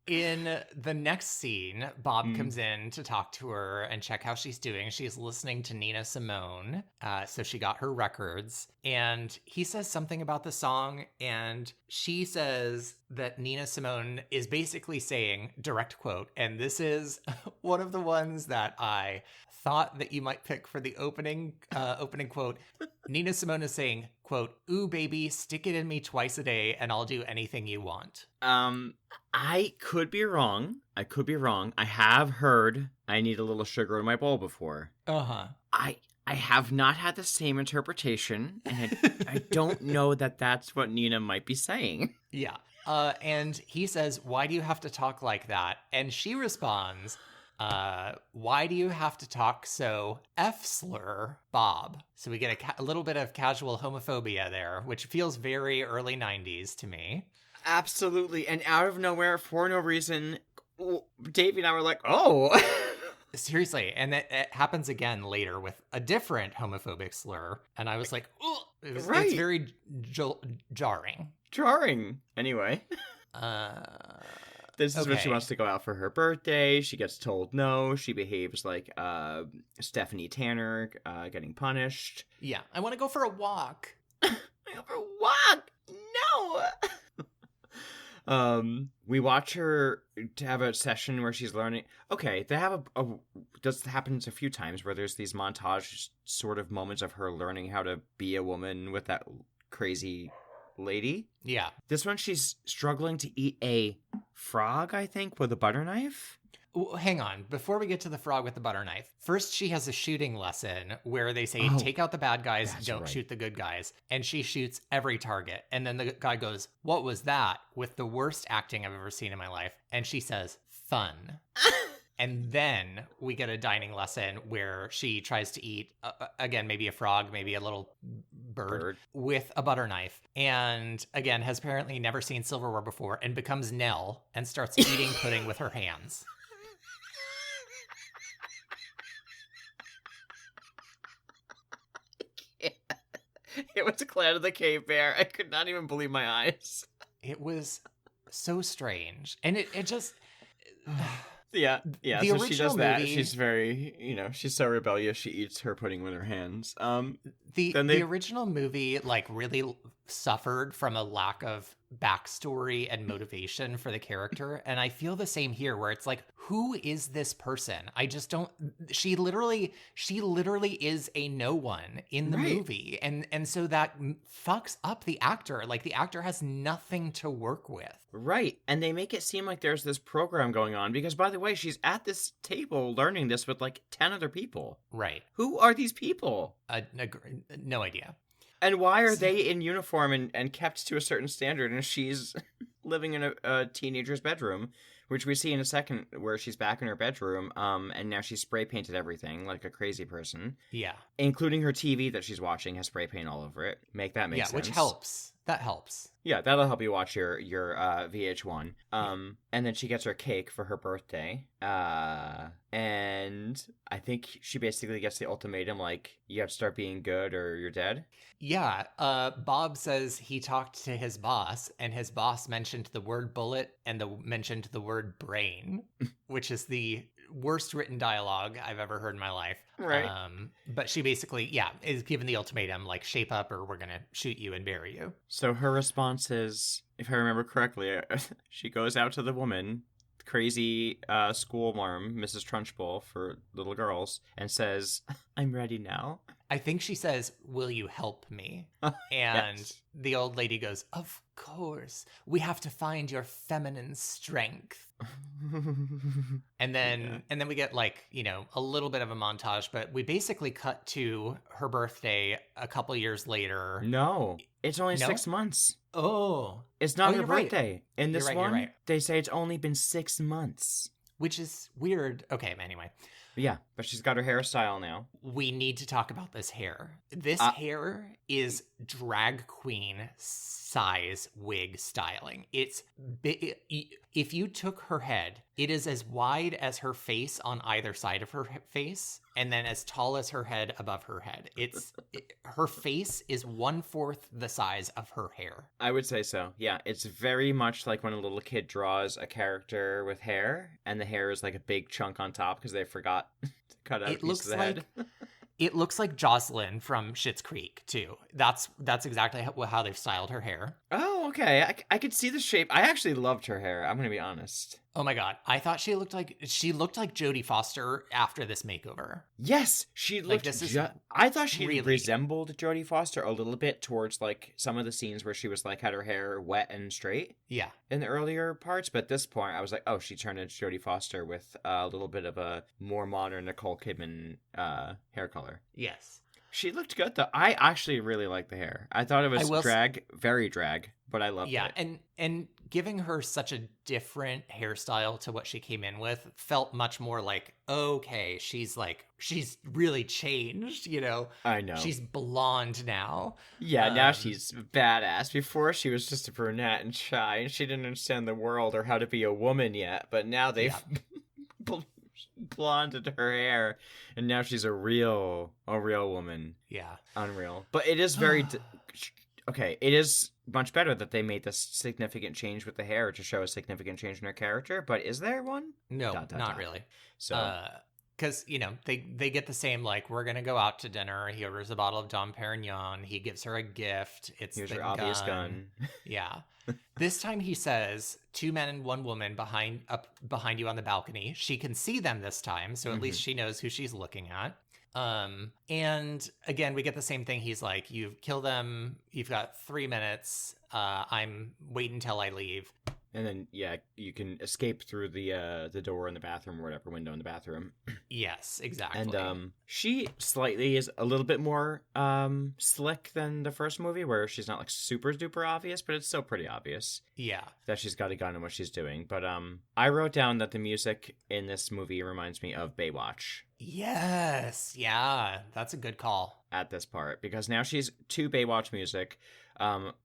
Speaker 2: In the next scene, Bob comes in to talk to her and check how she's doing. She's listening to Nina Simone, so she got her records. And he says something about the song, and she says that Nina Simone is basically saying, direct quote, and this is one of the ones that I thought that you might pick for the opening quote. Nina Simone is saying, quote, "Ooh, baby, stick it in me twice a day and I'll do anything you want."
Speaker 1: I could be wrong. I have heard I need a little sugar in my bowl before.
Speaker 2: Uh-huh.
Speaker 1: I have not had the same interpretation, and I don't know that that's what Nina might be saying.
Speaker 2: Yeah. And he says, "Why do you have to talk like that?" And she responds, "Why do you have to talk so F-slur, Bob?" So we get a little bit of casual homophobia there, which feels very early 90s to me.
Speaker 1: Absolutely. And out of nowhere, for no reason, Davey and I were like, oh.
Speaker 2: Seriously. And it happens again later with a different homophobic slur. And I was like, oh, it's very jarring.
Speaker 1: Jarring. Anyway. This is when she wants to go out for her birthday. She gets told no. She behaves like Stephanie Tanner getting punished.
Speaker 2: Yeah. I want to go for a walk.
Speaker 1: I go for a walk. No. We watch her to have a session where she's learning. Okay, they have this happens a few times where there's these montage sort of moments of her learning how to be a woman with that crazy lady.
Speaker 2: Yeah.
Speaker 1: This one, she's struggling to eat a frog, I think, with a butter knife.
Speaker 2: Hang on. Before we get to the frog with the butter knife, first she has a shooting lesson where they say, take out the bad guys, don't shoot the good guys. And she shoots every target. And then the guy goes, "What was that?" with the worst acting I've ever seen in my life. And she says, "Fun." And then we get a dining lesson where she tries to eat, again, maybe a frog, maybe a little bird with a butter knife. And again, has apparently never seen silverware before and becomes Nell and starts eating pudding with her hands.
Speaker 1: It was Clan of the Cave Bear. I could not even believe my eyes.
Speaker 2: It was so strange. And it just...
Speaker 1: Yeah.
Speaker 2: The
Speaker 1: so she does that.
Speaker 2: movie,
Speaker 1: she's very, she's so rebellious. She eats her pudding with her hands.
Speaker 2: The original movie, like, really suffered from a lack of backstory and motivation for the character. And I feel the same here, where it's like, who is this person? I just don't... She literally is a no one in the movie. And so that fucks up the actor. Like, the actor has nothing to work with.
Speaker 1: Right. And they make it seem like there's this program going on because, by the way, she's at this table learning this with like 10 other people.
Speaker 2: Right.
Speaker 1: Who are these people?
Speaker 2: No idea.
Speaker 1: And why are they in uniform and kept to a certain standard and she's living in a teenager's bedroom, which we see in a second where she's back in her bedroom and now she's spray painted everything like a crazy person.
Speaker 2: Yeah. Including
Speaker 1: her TV that she's watching has spray paint all over it. Make that make sense.
Speaker 2: Yeah, which helps. That helps.
Speaker 1: Yeah, that'll help you watch your VH1. And then she gets her cake for her birthday. And I think she basically gets the ultimatum, like, you have to start being good or you're dead.
Speaker 2: Yeah. Bob says he talked to his boss, and his boss mentioned the word bullet and mentioned the word brain, which is the worst written dialogue I've ever heard in my life.
Speaker 1: Right.
Speaker 2: But she basically, is given the ultimatum, like, shape up or we're going to shoot you and bury you.
Speaker 1: So her response is, if I remember correctly, she goes out to the woman, crazy school marm, Mrs. Trunchbull for little girls, and says, "I'm ready now."
Speaker 2: I think she says, "Will you help me?" And the old lady goes, "Of course. We have to find your feminine strength." And then we get, like, a little bit of a montage, but we basically cut to her birthday a couple years later.
Speaker 1: No, it's only 6 months.
Speaker 2: Oh.
Speaker 1: It's not her birthday.
Speaker 2: Right.
Speaker 1: In this one, they say it's only been 6 months.
Speaker 2: Which is weird. Okay, anyway.
Speaker 1: Yeah, but she's got her hairstyle now.
Speaker 2: We need to talk about this hair. This hair is drag queen size wig styling. It's if you took her head, it is as wide as her face on either side of her face, and then as tall as her head above her head. Her face is 1/4 the size of her hair.
Speaker 1: I would say so. Yeah, it's very much like when a little kid draws a character with hair, and the hair is like a big chunk on top because they forgot to cut out a piece of the head.
Speaker 2: It looks like Jocelyn from Schitt's Creek too. That's exactly how they've styled her hair.
Speaker 1: Oh, Okay, I could see the shape. I actually loved her hair. I'm gonna be honest.
Speaker 2: Oh my god, I thought she looked like Jodie Foster after this makeover.
Speaker 1: Yes, she looked. I thought she
Speaker 2: really...
Speaker 1: resembled Jodie Foster a little bit towards like some of the scenes where she was like had her hair wet and straight.
Speaker 2: Yeah,
Speaker 1: in the earlier parts, but at this point, I was like, oh, she turned into Jodie Foster with a little bit of a more modern Nicole Kidman hair color.
Speaker 2: Yes.
Speaker 1: She looked good, though. I actually really liked the hair. I thought it was very drag, but I loved it.
Speaker 2: Yeah, and giving her such a different hairstyle to what she came in with felt much more like, okay, she's really changed, you know?
Speaker 1: I know.
Speaker 2: She's blonde now.
Speaker 1: Yeah, now she's badass. Before, she was just a brunette and shy, and she didn't understand the world or how to be a woman yet, but now they've... blonded her hair, and now she's a real woman.
Speaker 2: Yeah,
Speaker 1: unreal. But it is very okay. It is much better that they made this significant change with the hair to show a significant change in her character. But is there one?
Speaker 2: No, not really.
Speaker 1: So,
Speaker 2: because you know they get the same, like, we're gonna go out to dinner. He orders a bottle of Dom Perignon. He gives her a gift. It's
Speaker 1: here's
Speaker 2: the
Speaker 1: your obvious gun.
Speaker 2: Yeah. This time he says 2 men and 1 woman up behind you on the balcony. She can see them this time, so at least she knows who she's looking at. And again, we get the same thing. He's like, you kill them. You've got 3 minutes. I'm wait until I leave.
Speaker 1: And then, yeah, you can escape through the door in the bathroom or whatever, window in the bathroom.
Speaker 2: Yes, exactly.
Speaker 1: And she slightly is a little bit more slick than the first movie, where she's not like super duper obvious, but it's still pretty obvious.
Speaker 2: Yeah.
Speaker 1: That she's got a gun and what she's doing. But I wrote down that the music in this movie reminds me of Baywatch.
Speaker 2: Yes. Yeah, that's a good call.
Speaker 1: At this part, because now she's to Baywatch music.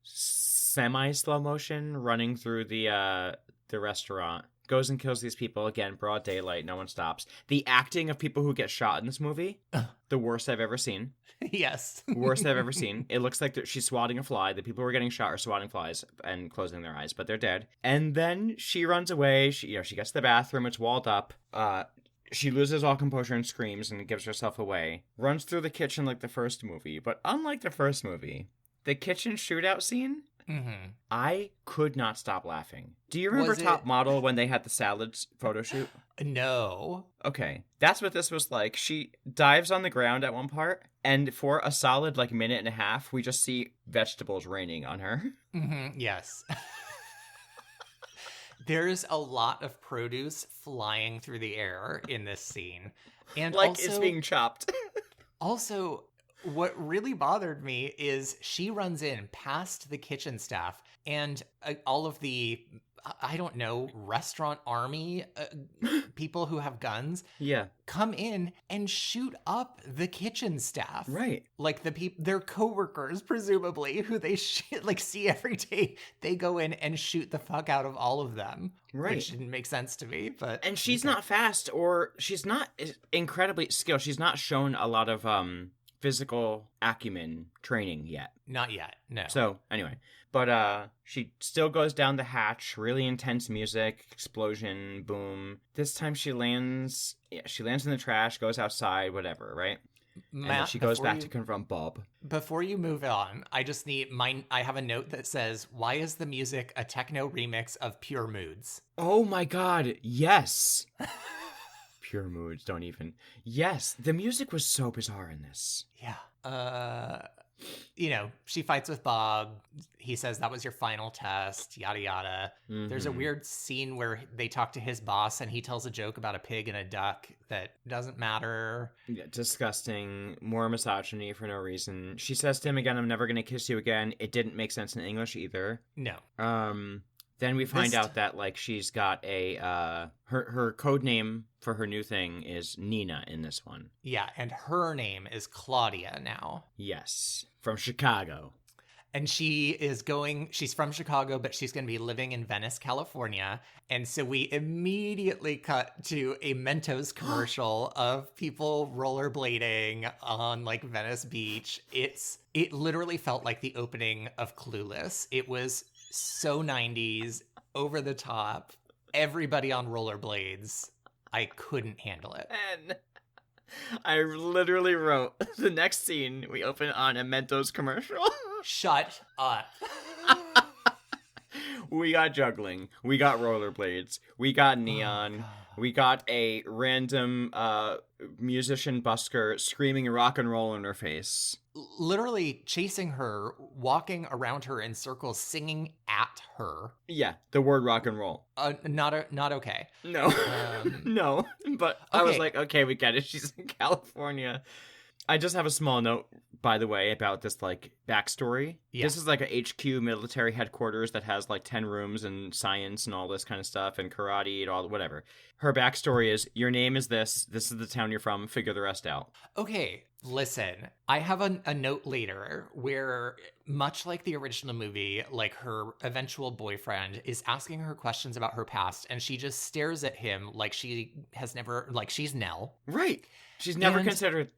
Speaker 1: Semi slow motion running through the restaurant, goes and kills these people again, broad daylight, no one stops. The acting of people who get shot in this movie, the worst I've ever seen.
Speaker 2: Yes.
Speaker 1: Worst I've ever seen. It looks like she's swatting a fly. The people who are getting shot are swatting flies and closing their eyes, but they're dead. And then she runs away. She gets to the bathroom. It's walled up. She loses all composure and screams and gives herself away. Runs through the kitchen like the first movie, but unlike the first movie, the kitchen shootout scene, I could not stop laughing. Do you remember Top Model when they had the salads photo shoot?
Speaker 2: No.
Speaker 1: Okay, that's what this was like. She dives on the ground at one part, and for a solid minute and a half, we just see vegetables raining on her.
Speaker 2: Yes. There's a lot of produce flying through the air in this scene. And also,
Speaker 1: it's being chopped.
Speaker 2: Also, what really bothered me is she runs in past the kitchen staff and all of the, I don't know, restaurant army people who have guns come in and shoot up the kitchen staff.
Speaker 1: Right.
Speaker 2: Like their coworkers, presumably, who they see every day. They go in and shoot the fuck out of all of them.
Speaker 1: Right.
Speaker 2: Which didn't make sense to me.
Speaker 1: And she's not fast, or she's not incredibly skilled. She's not shown a lot of physical acumen training yet.
Speaker 2: Not yet, no.
Speaker 1: So, anyway. But she still goes down the hatch, really intense music, explosion, boom. This time she lands in the trash, goes outside, whatever, right? Matt, and then she goes back to confront Bob.
Speaker 2: Before you move on, I just need I have a note that says, why is the music a techno remix of Pure Moods?
Speaker 1: Oh my god, yes! Pure Moods, don't even. Yes, the music was so bizarre in this.
Speaker 2: Yeah. She fights with Bob. He says that was your final test, yada yada. Mm-hmm. There's a weird scene where they talk to his boss and he tells a joke about a pig and a duck that doesn't matter.
Speaker 1: Yeah, disgusting. More misogyny for no reason. She says to him again, I'm never going to kiss you again. It didn't make sense in English either.
Speaker 2: No.
Speaker 1: Then we find out that she's got a her code name for her new thing is Nina in this one.
Speaker 2: Yeah, and her name is Claudia now.
Speaker 1: Yes, from Chicago.
Speaker 2: And she's from Chicago, but she's going to be living in Venice, California. And so we immediately cut to a Mentos commercial of people rollerblading on Venice Beach. It literally felt like the opening of Clueless. It was so 90s, over the top, everybody on rollerblades. I couldn't handle it.
Speaker 1: And I literally wrote, the next scene, we open on a Mentos commercial.
Speaker 2: Shut up.
Speaker 1: We got juggling. We got rollerblades. We got neon. We got a random musician busker screaming rock and roll in her face.
Speaker 2: Literally chasing her, walking around her in circles, singing at her.
Speaker 1: Yeah, the word rock and roll.
Speaker 2: Not okay.
Speaker 1: No. No. But okay. I was like, okay, we get it. She's in California. I just have a small note, by the way, about this, like, backstory. Yeah. This is like a HQ military headquarters that has, like, 10 rooms and science and all this kind of stuff and karate and all, whatever. Her backstory is, your name is this is the town you're from, figure the rest out.
Speaker 2: Okay, listen, I have a note later where, much like the original movie, like, her eventual boyfriend is asking her questions about her past, and she just stares at him like she has never, like, she's Nell.
Speaker 1: Right. She's never considered...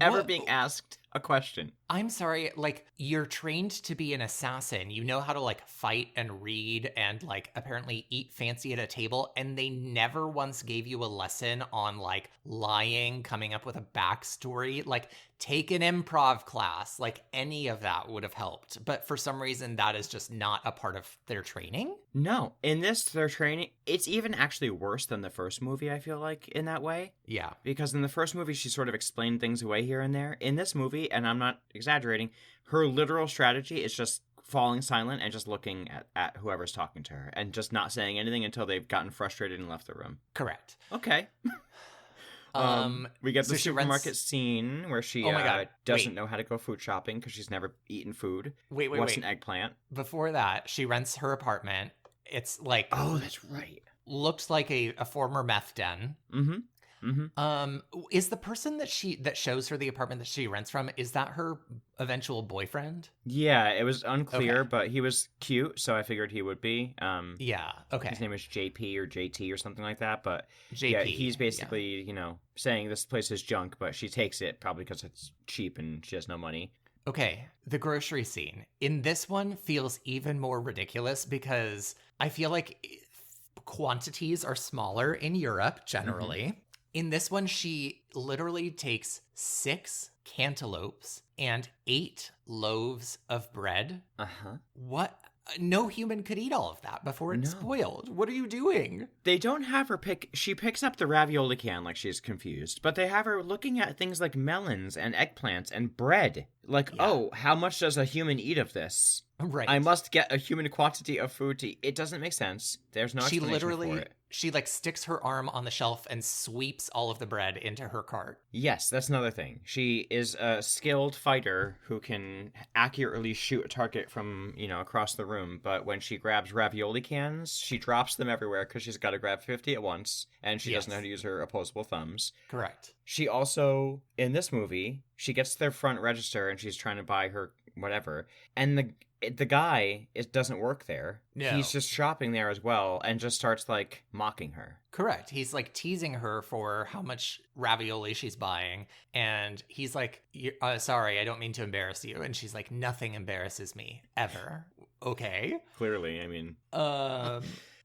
Speaker 1: ever being asked a question.
Speaker 2: I'm sorry, like, you're trained to be an assassin. You know how to, like, fight and read and, like, apparently eat fancy at a table, and they never once gave you a lesson on, like, lying, coming up with a backstory. Like, take an improv class. Like, any of that would have helped. But for some reason, that is just not a part of their training.
Speaker 1: No. In this, their training, it's even actually worse than the first movie, I feel like, in that way.
Speaker 2: Yeah.
Speaker 1: Because in the first movie, she sort of explained things away here and there. In this movie, and I'm not exaggerating, her literal strategy is just falling silent and just looking at whoever's talking to her and just not saying anything until they've gotten frustrated and left the room.
Speaker 2: Correct.
Speaker 1: Okay. We get the supermarket scene where she doesn't know how to go food shopping because she's never eaten food. What's an eggplant?
Speaker 2: Before that, she rents her apartment. It's like...
Speaker 1: Oh, that's right.
Speaker 2: Looks like a former meth den.
Speaker 1: Mm-hmm. Mm-hmm.
Speaker 2: Is the person that shows her the apartment that she rents from, is that her eventual boyfriend?
Speaker 1: Yeah, it was unclear, but he was cute, so I figured he would be.
Speaker 2: Yeah, okay.
Speaker 1: His name is JP or JT or something like that, but
Speaker 2: JP,
Speaker 1: yeah, he's basically, saying this place is junk, but she takes it probably because it's cheap and she has no money.
Speaker 2: Okay, the grocery scene. In this one feels even more ridiculous because I feel like quantities are smaller in Europe generally. Mm-hmm. In this one, she literally takes 6 cantaloupes and 8 loaves of bread.
Speaker 1: Uh-huh.
Speaker 2: What? No human could eat all of that before it's spoiled. What are you doing?
Speaker 1: They don't have her she picks up the ravioli can like she's confused, but they have her looking at things like melons and eggplants and bread. Like, oh, how much does a human eat of this?
Speaker 2: Right.
Speaker 1: I must get a human quantity of food to eat. It doesn't make sense. There's no explanation for it.
Speaker 2: She like sticks her arm on the shelf and sweeps all of the bread into her cart.
Speaker 1: Yes, that's another thing. She is a skilled fighter who can accurately shoot a target from, across the room. But when she grabs ravioli cans, she drops them everywhere because she's got to grab 50 at once. And she doesn't know how to use her opposable thumbs.
Speaker 2: Correct.
Speaker 1: She also, in this movie, she gets to their front register and she's trying to buy her whatever. And the guy doesn't work there. No. He's just shopping there as well and just starts like mocking her.
Speaker 2: Correct. He's like teasing her for how much ravioli she's buying. And he's like, sorry, I don't mean to embarrass you. And she's like, nothing embarrasses me ever. Okay.
Speaker 1: Clearly, I mean.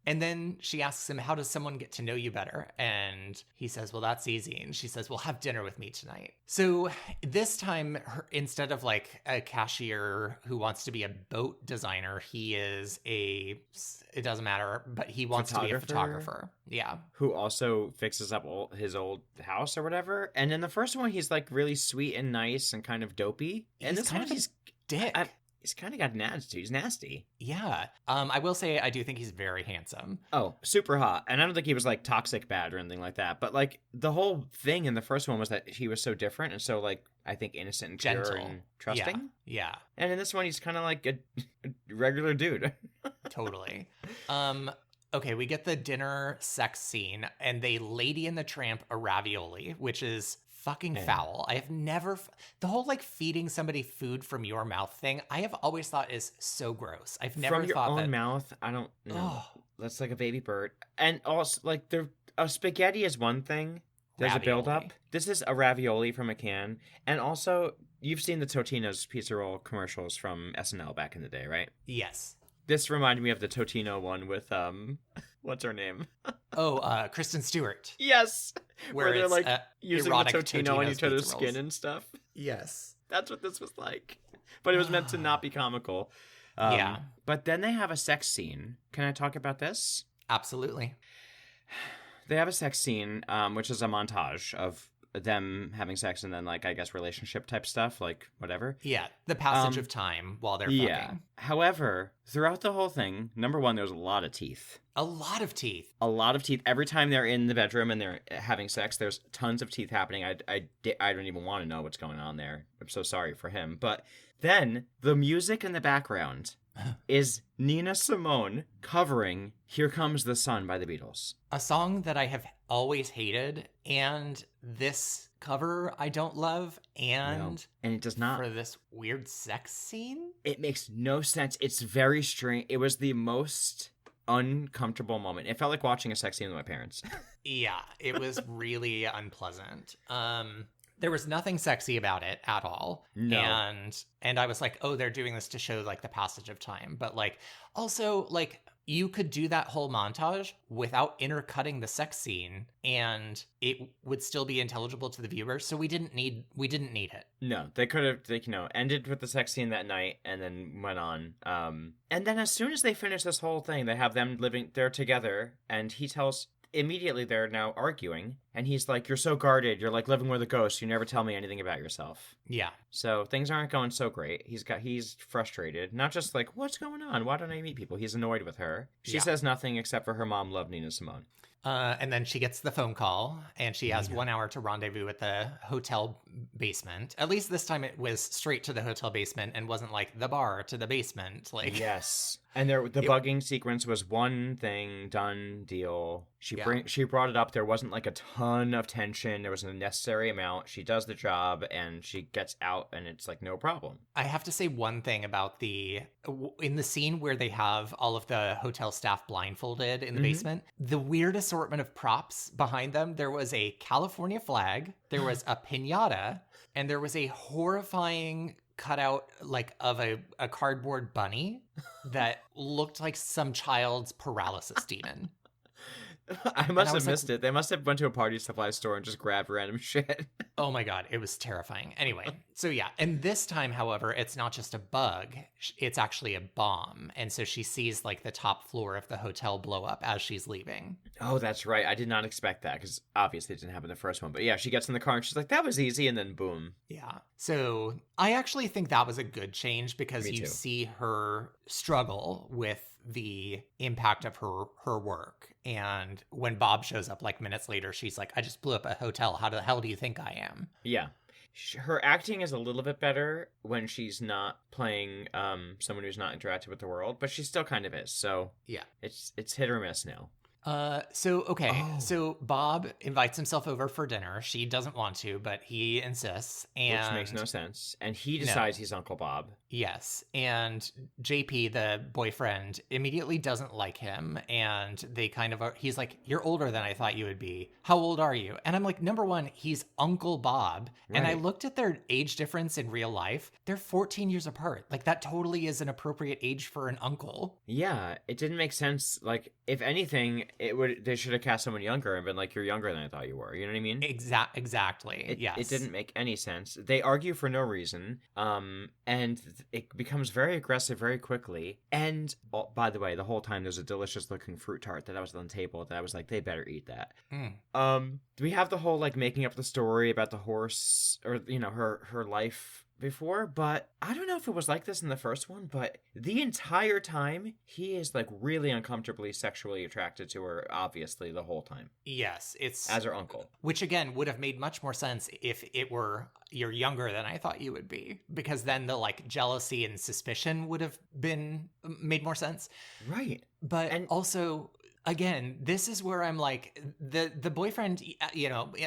Speaker 2: And then she asks him, how does someone get to know you better? And he says, well, that's easy. And she says, well, have dinner with me tonight. So this time, instead of like a cashier who wants to be a boat designer, he is it doesn't matter, but he wants to be a photographer. Yeah.
Speaker 1: Who also fixes up his old house or whatever. And in the first one, he's like really sweet and nice and kind of dopey. And this one, he's
Speaker 2: dick.
Speaker 1: He's kind of got an attitude. He's nasty.
Speaker 2: Yeah. I will say I do think he's very handsome.
Speaker 1: Oh, super hot. And I don't think he was like toxic bad or anything like that. But like the whole thing in the first one was that he was so different and so like I think innocent and pure
Speaker 2: gentle
Speaker 1: and trusting.
Speaker 2: Yeah.
Speaker 1: And in this one, he's kind of like a regular dude.
Speaker 2: Totally. Okay, we get the dinner sex scene and they Lady and the Tramp a ravioli, which is fucking foul. I have never the whole like feeding somebody food from your mouth thing I have always thought is so gross. I've never
Speaker 1: from your
Speaker 2: thought
Speaker 1: own
Speaker 2: that
Speaker 1: mouth. I don't know. That's like a baby bird. And also like a spaghetti is one thing. There's ravioli. A build-up. This is a ravioli from a can. And also you've seen the Totino's pizza roll commercials from SNL back in the day, right?
Speaker 2: Yes.
Speaker 1: This reminded me of the Totino one with what's her name?
Speaker 2: Kristen Stewart.
Speaker 1: Yes. Where they're like using the Totino on each other's skin and stuff.
Speaker 2: Yes.
Speaker 1: That's what this was like. But it was meant to not be comical.
Speaker 2: Yeah.
Speaker 1: But then they have a sex scene. Can I talk about this?
Speaker 2: Absolutely.
Speaker 1: They have a sex scene, which is a montage of them having sex and then, like, I guess relationship type stuff, like whatever.
Speaker 2: Yeah, the passage of time while they're fucking.
Speaker 1: However, throughout the whole thing, number one, there's a lot of teeth.
Speaker 2: A lot of teeth.
Speaker 1: A lot of teeth. Every time they're in the bedroom and they're having sex, there's tons of teeth happening. I don't even want to know what's going on there. I'm so sorry for him. But then the music in the background is Nina Simone covering Here Comes the Sun by the Beatles.
Speaker 2: A song that I have always hated, and this cover I don't love, and
Speaker 1: it does not.
Speaker 2: For this weird sex scene?
Speaker 1: It makes no sense. It's very strange. It was the most uncomfortable moment. It felt like watching a sex scene with my parents.
Speaker 2: Yeah, it was really unpleasant. There was nothing sexy about it at all.
Speaker 1: No.
Speaker 2: And I was like, oh, they're doing this to show like the passage of time. But like, also like you could do that whole montage without intercutting the sex scene and it would still be intelligible to the viewer. So we didn't need it.
Speaker 1: No, they could have, ended with the sex scene that night and then went on. And then as soon as they finish this whole thing, they have them living there together and he tells... Immediately, they're now arguing, and he's like, you're so guarded, you're like living with a ghost, you never tell me anything about yourself.
Speaker 2: Yeah.
Speaker 1: So things aren't going so great. He's frustrated. Not just like, what's going on? Why don't I meet people? He's annoyed with her. She says nothing except for her mom loved Nina Simone.
Speaker 2: And then she gets the phone call, and she has 1 hour to rendezvous at the hotel basement. At least this time it was straight to the hotel basement and wasn't like the bar to the basement. Like
Speaker 1: yes. And the bugging sequence was one thing, done, deal. She brought it up. There wasn't like a ton of tension. There was a necessary amount. She does the job, and she gets out, and it's like no problem.
Speaker 2: I have to say one thing about in the scene where they have all of the hotel staff blindfolded in the basement, the weird assortment of props behind them. There was a California flag, there was a piñata, and there was a horrifying cutout like of a cardboard bunny that looked like some child's paralysis demon.
Speaker 1: I must have missed it. They must have went to a party supply store and just grabbed random shit.
Speaker 2: Oh my God, it was terrifying. Anyway, so yeah. And this time, however, it's not just a bug. It's actually a bomb. And so she sees like the top floor of the hotel blow up as she's leaving.
Speaker 1: Oh, that's right. I did not expect that because obviously it didn't happen in the first one. But yeah, she gets in the car and she's like, that was easy. And then boom.
Speaker 2: Yeah. So I actually think that was a good change because you see her struggle with the impact of her work. And when Bob shows up like minutes later, she's like, I just blew up a hotel. How the hell do you think I am?
Speaker 1: Yeah. Her acting is a little bit better when she's not playing someone who's not interacted with the world, but she still kind of is. So yeah, it's hit or miss now.
Speaker 2: So Bob invites himself over for dinner. She doesn't want to, but he insists.
Speaker 1: Which makes no sense. And he decides he's Uncle Bob.
Speaker 2: Yes. And JP, the boyfriend, immediately doesn't like him. And he's like, you're older than I thought you would be. How old are you? And I'm like, number one, he's Uncle Bob. Right. And I looked at their age difference in real life. They're 14 years apart. Like that totally is an appropriate age for an uncle.
Speaker 1: Yeah. It didn't make sense. Like, if anything, they should have cast someone younger and been like, you're younger than I thought you were. You know what I mean?
Speaker 2: Exactly. Yes.
Speaker 1: It didn't make any sense. They argue for no reason. And it becomes very aggressive very quickly. And by the way, the whole time there's a delicious looking fruit tart that was on the table that I was like, they better eat that. We have the whole like making up the story about the horse or, her life before, but I don't know if it was like this in the first one, but the entire time he is like really uncomfortably sexually attracted to her, obviously, the whole time.
Speaker 2: Yes, it's
Speaker 1: as her uncle.
Speaker 2: Which again would have made much more sense if it were you're younger than I thought you would be, because then the like jealousy and suspicion would have made more sense.
Speaker 1: Right.
Speaker 2: But also, again, this is where I'm like, the boyfriend,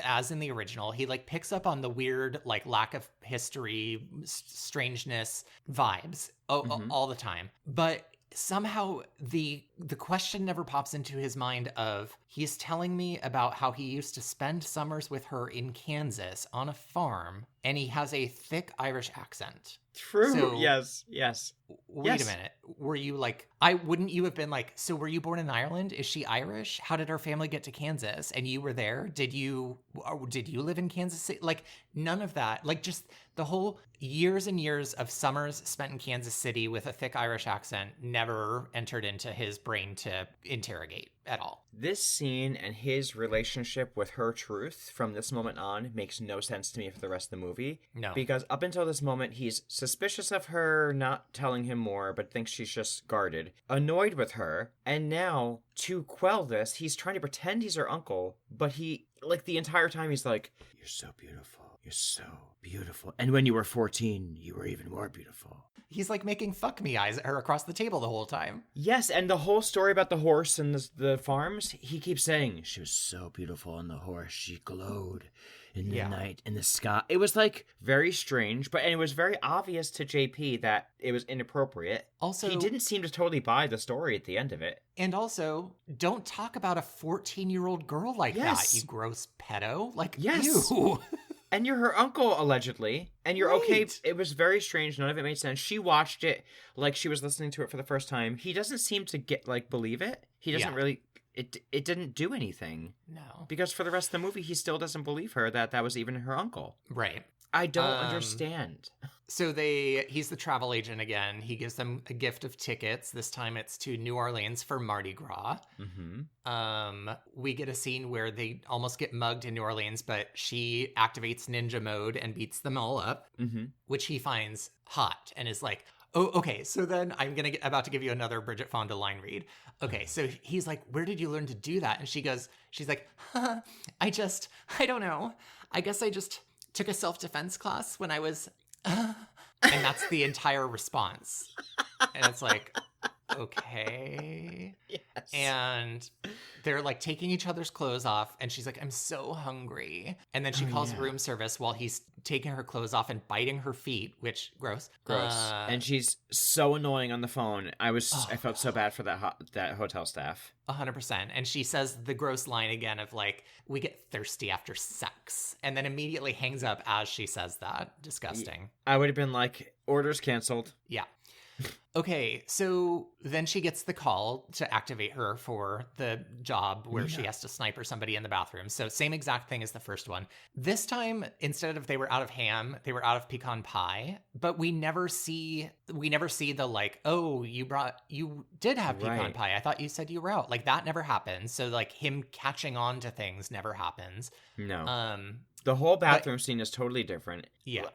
Speaker 2: as in the original, he like picks up on the weird like lack of history, strangeness vibes all the time. But somehow the question never pops into his mind of, he's telling me about how he used to spend summers with her in Kansas on a farm, and he has a thick Irish accent.
Speaker 1: True. So, yes.
Speaker 2: Wait a minute. Were you like, wouldn't you have been like, so were you born in Ireland? Is she Irish? How did her family get to Kansas? And you were there? Did you live in Kansas City? Like, none of that. Like, just the whole years and years of summers spent in Kansas City with a thick Irish accent never entered into his brain to interrogate at all.
Speaker 1: This scene and his relationship with her truth from this moment on makes no sense to me for the rest of the movie.
Speaker 2: No.
Speaker 1: Because up until this moment, he's suspicious of her, not telling him more, but thinks she's just guarded, annoyed with her, and now, to quell this, he's trying to pretend he's her uncle, but he, like, the entire time he's like, "You're so beautiful. You're so beautiful. And when you were 14, you were even more beautiful."
Speaker 2: He's like making fuck me eyes at her across the table the whole time.
Speaker 1: Yes, and the whole story about the horse and the farms, he keeps saying, "She was so beautiful on the horse. She glowed in the night, in the sky." It was like very strange, but and it was very obvious to JP that it was inappropriate.
Speaker 2: Also,
Speaker 1: he didn't seem to totally buy the story at the end of it.
Speaker 2: And also, don't talk about a 14-year-old girl like that, you gross pedo. Like, ew.
Speaker 1: And you're her uncle, allegedly. And you're okay. It was very strange. None of it made sense. She watched it like she was listening to it for the first time. He doesn't seem to believe it. He doesn't really... It didn't do anything.
Speaker 2: No.
Speaker 1: Because for the rest of the movie, he still doesn't believe her that was even her uncle.
Speaker 2: Right.
Speaker 1: I don't understand.
Speaker 2: So he's the travel agent again. He gives them a gift of tickets. This time it's to New Orleans for Mardi Gras. Mm-hmm. We get a scene where they almost get mugged in New Orleans, but she activates ninja mode and beats them all up, which he finds hot and is like, "Oh, okay, so then I'm about to give you another Bridget Fonda line read." Okay, so he's like, "Where did you learn to do that?" And she's like, I don't know. I guess I just took a self-defense class when I was, and that's the entire response. And it's like, okay.
Speaker 1: Yes.
Speaker 2: And they're like taking each other's clothes off, and she's like, "I'm so hungry." And then she calls room service while he's taking her clothes off and biting her feet, which gross.
Speaker 1: And she's so annoying on the phone. I felt so bad for that hotel staff.
Speaker 2: 100%. And she says the gross line again of like, "We get thirsty after sex," and then immediately hangs up as she says that. Disgusting.
Speaker 1: I would have been like, "Orders canceled."
Speaker 2: Yeah. Okay, so then she gets the call to activate her for the job where she has to sniper somebody in the bathroom. So same exact thing as the first one. This time, instead of they were out of ham, they were out of pecan pie. But we never see the like, "Oh, you did have pecan pie. I thought you said you were out." Like that never happens. So like him catching on to things never happens.
Speaker 1: No. The whole bathroom scene is totally different.
Speaker 2: Yeah.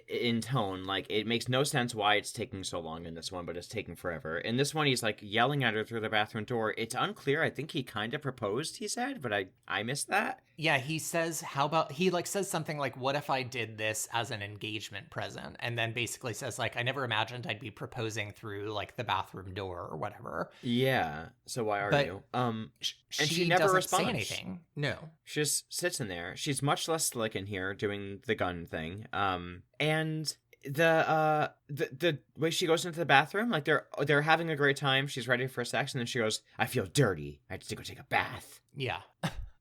Speaker 1: In tone. Like, it makes no sense why it's taking so long in this one, but it's taking forever. In this one, he's, like, yelling at her through the bathroom door. It's unclear. I think he kind of proposed, he said, but I missed that.
Speaker 2: Yeah, he says, he, like, says something like, "What if I did this as an engagement present?" And then basically says, like, "I never imagined I'd be proposing through, like, the bathroom door or whatever."
Speaker 1: Yeah. So why are you? And she never
Speaker 2: doesn't
Speaker 1: responds.
Speaker 2: say anything. No.
Speaker 1: She just sits in there. She's much less slick in here doing the gun thing. And the way she goes into the bathroom, like they're having a great time. She's ready for sex, and then she goes, "I feel dirty. I have to go take a bath."
Speaker 2: Yeah.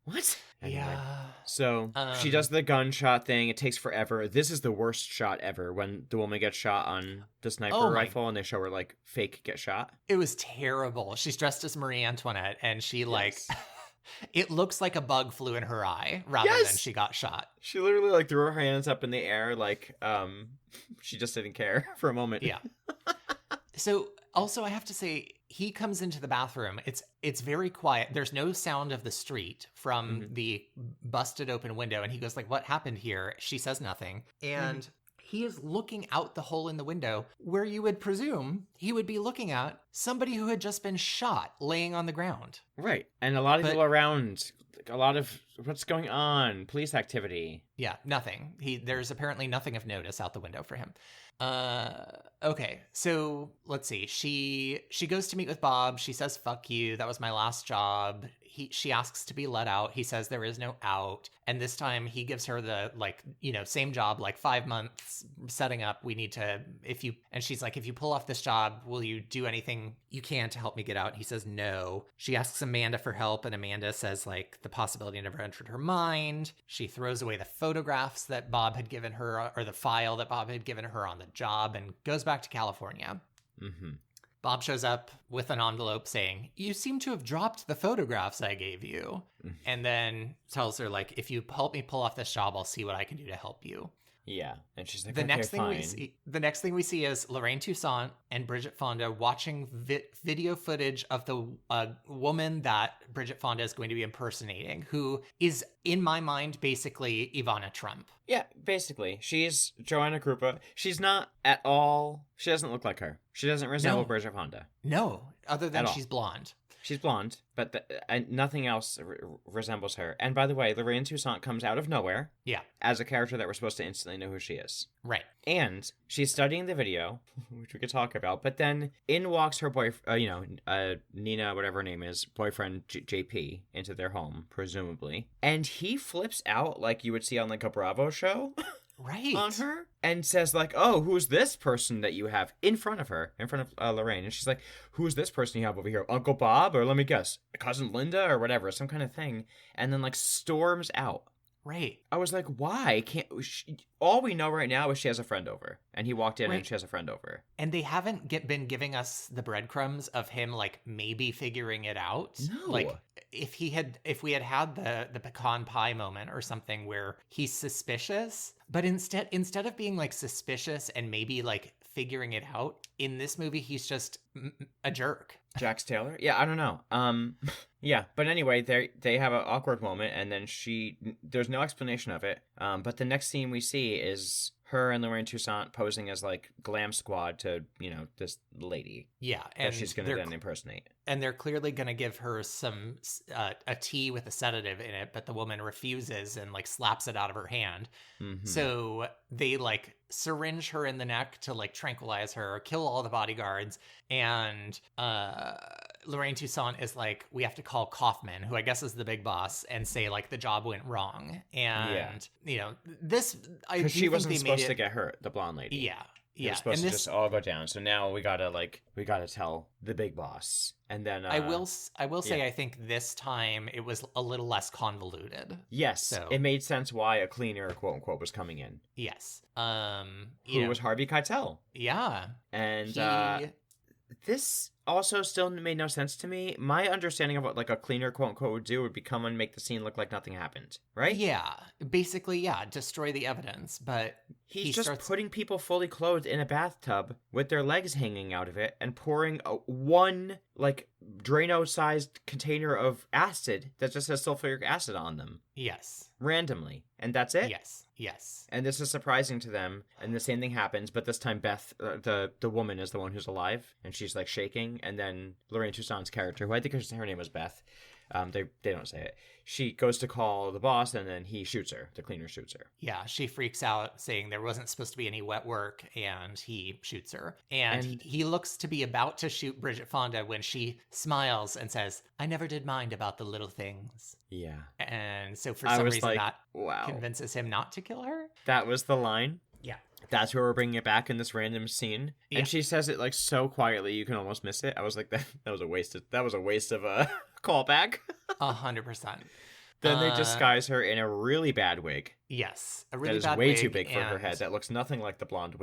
Speaker 1: What? Anyway,
Speaker 2: yeah.
Speaker 1: So she does the gunshot thing. It takes forever. This is the worst shot ever when the woman gets shot on the sniper rifle and they show her like fake get shot.
Speaker 2: It was terrible. She's dressed as Marie Antoinette and she like, it looks like a bug flew in her eye rather than she got shot.
Speaker 1: She literally like threw her hands up in the air like she just didn't care for a moment.
Speaker 2: Yeah. So also I have to say, he comes into the bathroom. It's very quiet. There's no sound of the street from the busted open window. And he goes like, "What happened here?" She says nothing. And he is looking out the hole in the window where you would presume he would be looking at somebody who had just been shot laying on the ground.
Speaker 1: Right. And a lot of people around, a lot of what's going on, police activity.
Speaker 2: Yeah, nothing. There's apparently nothing of notice out the window for him. Okay, so let's see. She goes to meet with Bob. She says, "Fuck you. That was my last job." She asks to be let out. He says there is no out. And this time he gives her the same job, like 5 months setting up. We need to, and she's like, "If you pull off this job, will you do anything you can to help me get out?" He says no. She asks Amanda for help, and Amanda says like the possibility never entered her mind. She throws away the photographs that Bob had given her, or the file that Bob had given her on the job, and goes back to California. Mm-hmm. Bob shows up with an envelope saying, "You seem to have dropped the photographs I gave you." And then tells her, like, "If you help me pull off this job, I'll see what I can do to help you."
Speaker 1: Yeah, and she's like,
Speaker 2: The
Speaker 1: okay,
Speaker 2: next thing
Speaker 1: fine.
Speaker 2: the next thing we see is Lorraine Toussaint and Bridget Fonda watching video footage of the woman that Bridget Fonda is going to be impersonating, who is, in my mind, basically Ivana Trump.
Speaker 1: Yeah, basically. She's Joanna Krupa. She's not at all... She doesn't look like her. She doesn't resemble Bridget Fonda.
Speaker 2: No, other than she's blonde.
Speaker 1: She's blonde, but nothing else resembles her. And by the way, Lorraine Toussaint comes out of nowhere.
Speaker 2: Yeah.
Speaker 1: As a character that we're supposed to instantly know who she is.
Speaker 2: Right.
Speaker 1: And she's studying the video, which we could talk about, but then in walks her boyfriend, Nina, whatever her name is, boyfriend JP, into their home, presumably. And he flips out like you would see on like a Bravo show.
Speaker 2: Right.
Speaker 1: On her, and says like, oh, who's this person that you have in front of her, in front of Lorraine? And she's like, who's this person you have over here? Uncle Bob? Or let me guess, cousin Linda? Or whatever, some kind of thing. And then like storms out.
Speaker 2: Right.
Speaker 1: I was like, why can't all we know right now is she has a friend over, and he walked in and she has a friend over,
Speaker 2: and they haven't been giving us the breadcrumbs of him like maybe figuring it out.
Speaker 1: No.
Speaker 2: Like if we had had the pecan pie moment or something where he's suspicious, but instead of being like suspicious and maybe like figuring it out, in this movie he's just a jerk.
Speaker 1: Jax Taylor? Yeah, I don't know. Yeah, but anyway, they have an awkward moment, and then there's no explanation of it. But the next scene we see is her and Lorraine Toussaint posing as like glam squad to, this lady.
Speaker 2: Yeah,
Speaker 1: and she's going to then impersonate.
Speaker 2: And they're clearly going to give her some a tea with a sedative in it, but the woman refuses and like slaps it out of her hand. Mm-hmm. So they like syringe her in the neck to like tranquilize her, kill all the bodyguards, and Lorraine Toussaint is like, we have to call Kaufman, who I guess is the big boss, and say like the job went wrong. And this,
Speaker 1: because she wasn't supposed to get hurt, the blonde lady.
Speaker 2: Yeah.
Speaker 1: Yeah, it's supposed to just all go down. So now we gotta tell the big boss, and then
Speaker 2: I will say I think this time it was a little less convoluted.
Speaker 1: Yes, so it made sense why a cleaner, quote unquote, was coming in.
Speaker 2: Yes,
Speaker 1: who was Harvey Keitel?
Speaker 2: Yeah,
Speaker 1: and this also still made no sense to me. My understanding of what like a cleaner, quote unquote, would do would be come and make the scene look like nothing happened, right?
Speaker 2: Yeah, basically, destroy the evidence. But
Speaker 1: he starts putting people fully clothed in a bathtub with their legs hanging out of it and pouring one like Drano-sized container of acid that just has sulfuric acid on them.
Speaker 2: Yes.
Speaker 1: Randomly. And that's it?
Speaker 2: Yes. And
Speaker 1: this is surprising to them. And the same thing happens, but this time Beth, the woman, is the one who's alive. And she's like shaking. And then Lorraine Toussaint's character, who I think her name was Beth, they don't say it. She goes to call the boss, and then he shoots her. The cleaner shoots her.
Speaker 2: Yeah, she freaks out, saying there wasn't supposed to be any wet work, and he shoots her. And he looks to be about to shoot Bridget Fonda when she smiles and says, I never did mind about the little things.
Speaker 1: Yeah.
Speaker 2: And so for some reason
Speaker 1: like,
Speaker 2: that
Speaker 1: wow,
Speaker 2: convinces him not to kill her.
Speaker 1: That was the line?
Speaker 2: Yeah.
Speaker 1: That's where we're bringing it back in this random scene. Yeah. And she says it like so quietly you can almost miss it. I was like, that was a waste of a callback.
Speaker 2: 100%.
Speaker 1: Then they disguise her in a really bad wig.
Speaker 2: Yes, a really
Speaker 1: bad wig. That is way too big for her head. That looks nothing like the blonde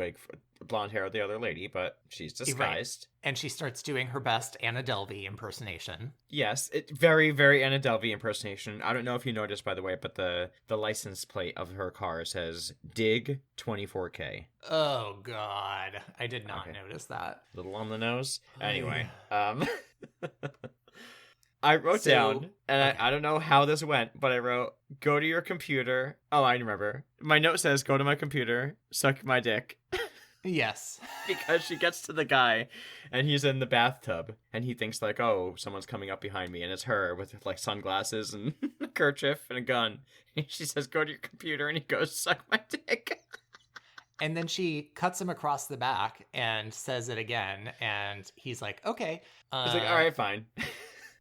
Speaker 1: hair of the other lady, but she's disguised.
Speaker 2: Right. And she starts doing her best Anna Delvey impersonation.
Speaker 1: Yes, very, very Anna Delvey impersonation. I don't know if you noticed, by the way, but the license plate of her car says Dig 24K.
Speaker 2: Oh, God. I did not notice that.
Speaker 1: Little on the nose. Anyway, I wrote down, and I don't know how this went, but I wrote, go to your computer. Oh, I remember. My note says, go to my computer, suck my dick.
Speaker 2: Yes.
Speaker 1: Because she gets to the guy, and he's in the bathtub, and he thinks, like, oh, someone's coming up behind me, and it's her with, like, sunglasses and a kerchief and a gun. And she says, go to your computer, and he goes, suck my dick.
Speaker 2: And then she cuts him across the back and says it again, and he's like, okay.
Speaker 1: He's like, all right, fine.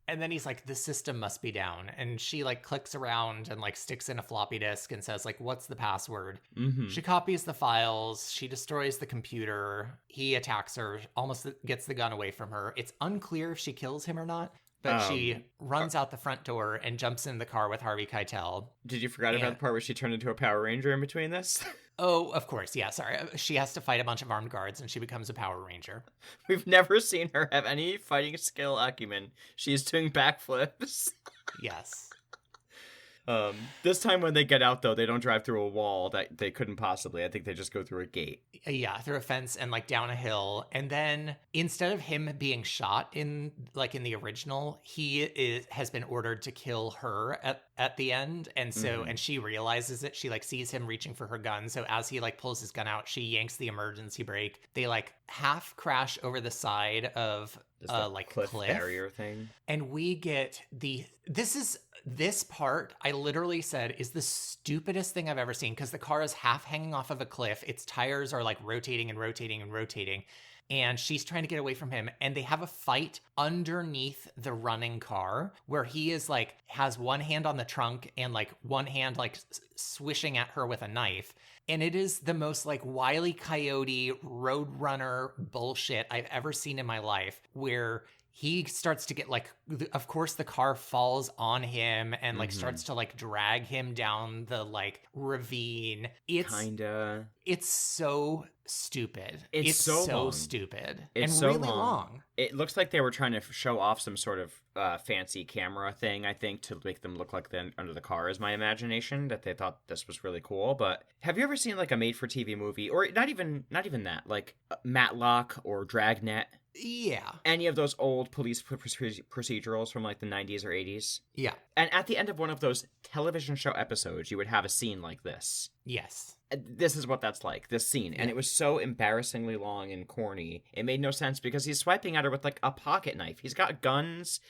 Speaker 2: And then he's like, the system must be down. And she like clicks around and like sticks in a floppy disk and says like, what's the password? Mm-hmm. She copies the files. She destroys the computer. He attacks her, almost gets the gun away from her. It's unclear if she kills him or not. But she runs out the front door and jumps in the car with Harvey Keitel.
Speaker 1: Did you forget about the part where she turned into a Power Ranger in between this?
Speaker 2: Oh, of course. Yeah, sorry. She has to fight a bunch of armed guards and she becomes a Power Ranger.
Speaker 1: We've never seen her have any fighting skill acumen. She's doing backflips.
Speaker 2: Yes.
Speaker 1: This time when they get out, though, they don't drive through a wall that they couldn't possibly. I think they just go through a gate.
Speaker 2: Yeah, through a fence and like down a hill. And then instead of him being shot in the original, has been ordered to kill her at the end. And so, and she realizes it. She like sees him reaching for her gun. So as he like pulls his gun out, she yanks the emergency brake. They like half crash over the side of like cliff
Speaker 1: barrier thing.
Speaker 2: And we get this part, I literally said, is the stupidest thing I've ever seen, because the car is half hanging off of a cliff. Its tires are like rotating and rotating and rotating. And she's trying to get away from him. And they have a fight underneath the running car where he is like, has one hand on the trunk and like one hand like swishing at her with a knife. And it is the most like Wile E. Coyote roadrunner bullshit I've ever seen in my life, where he starts to get like, of course the car falls on him and like starts to like drag him down the like ravine. It's so stupid. It's so stupid. It's and so really long.
Speaker 1: It looks like they were trying to show off some sort of fancy camera thing, I think, to make them look like they're under the car, is my imagination, that they thought this was really cool. But have you ever seen like a made-for-TV movie, or not even that, like Matlock or Dragnet?
Speaker 2: Yeah.
Speaker 1: Any of those old police procedurals from like the 90s or 80s?
Speaker 2: Yeah.
Speaker 1: And at the end of one of those television show episodes, you would have a scene like this.
Speaker 2: Yes.
Speaker 1: This is what that's like, this scene. Yeah. And it was so embarrassingly long and corny. It made no sense because he's swiping at her with like a pocket knife. He's got guns.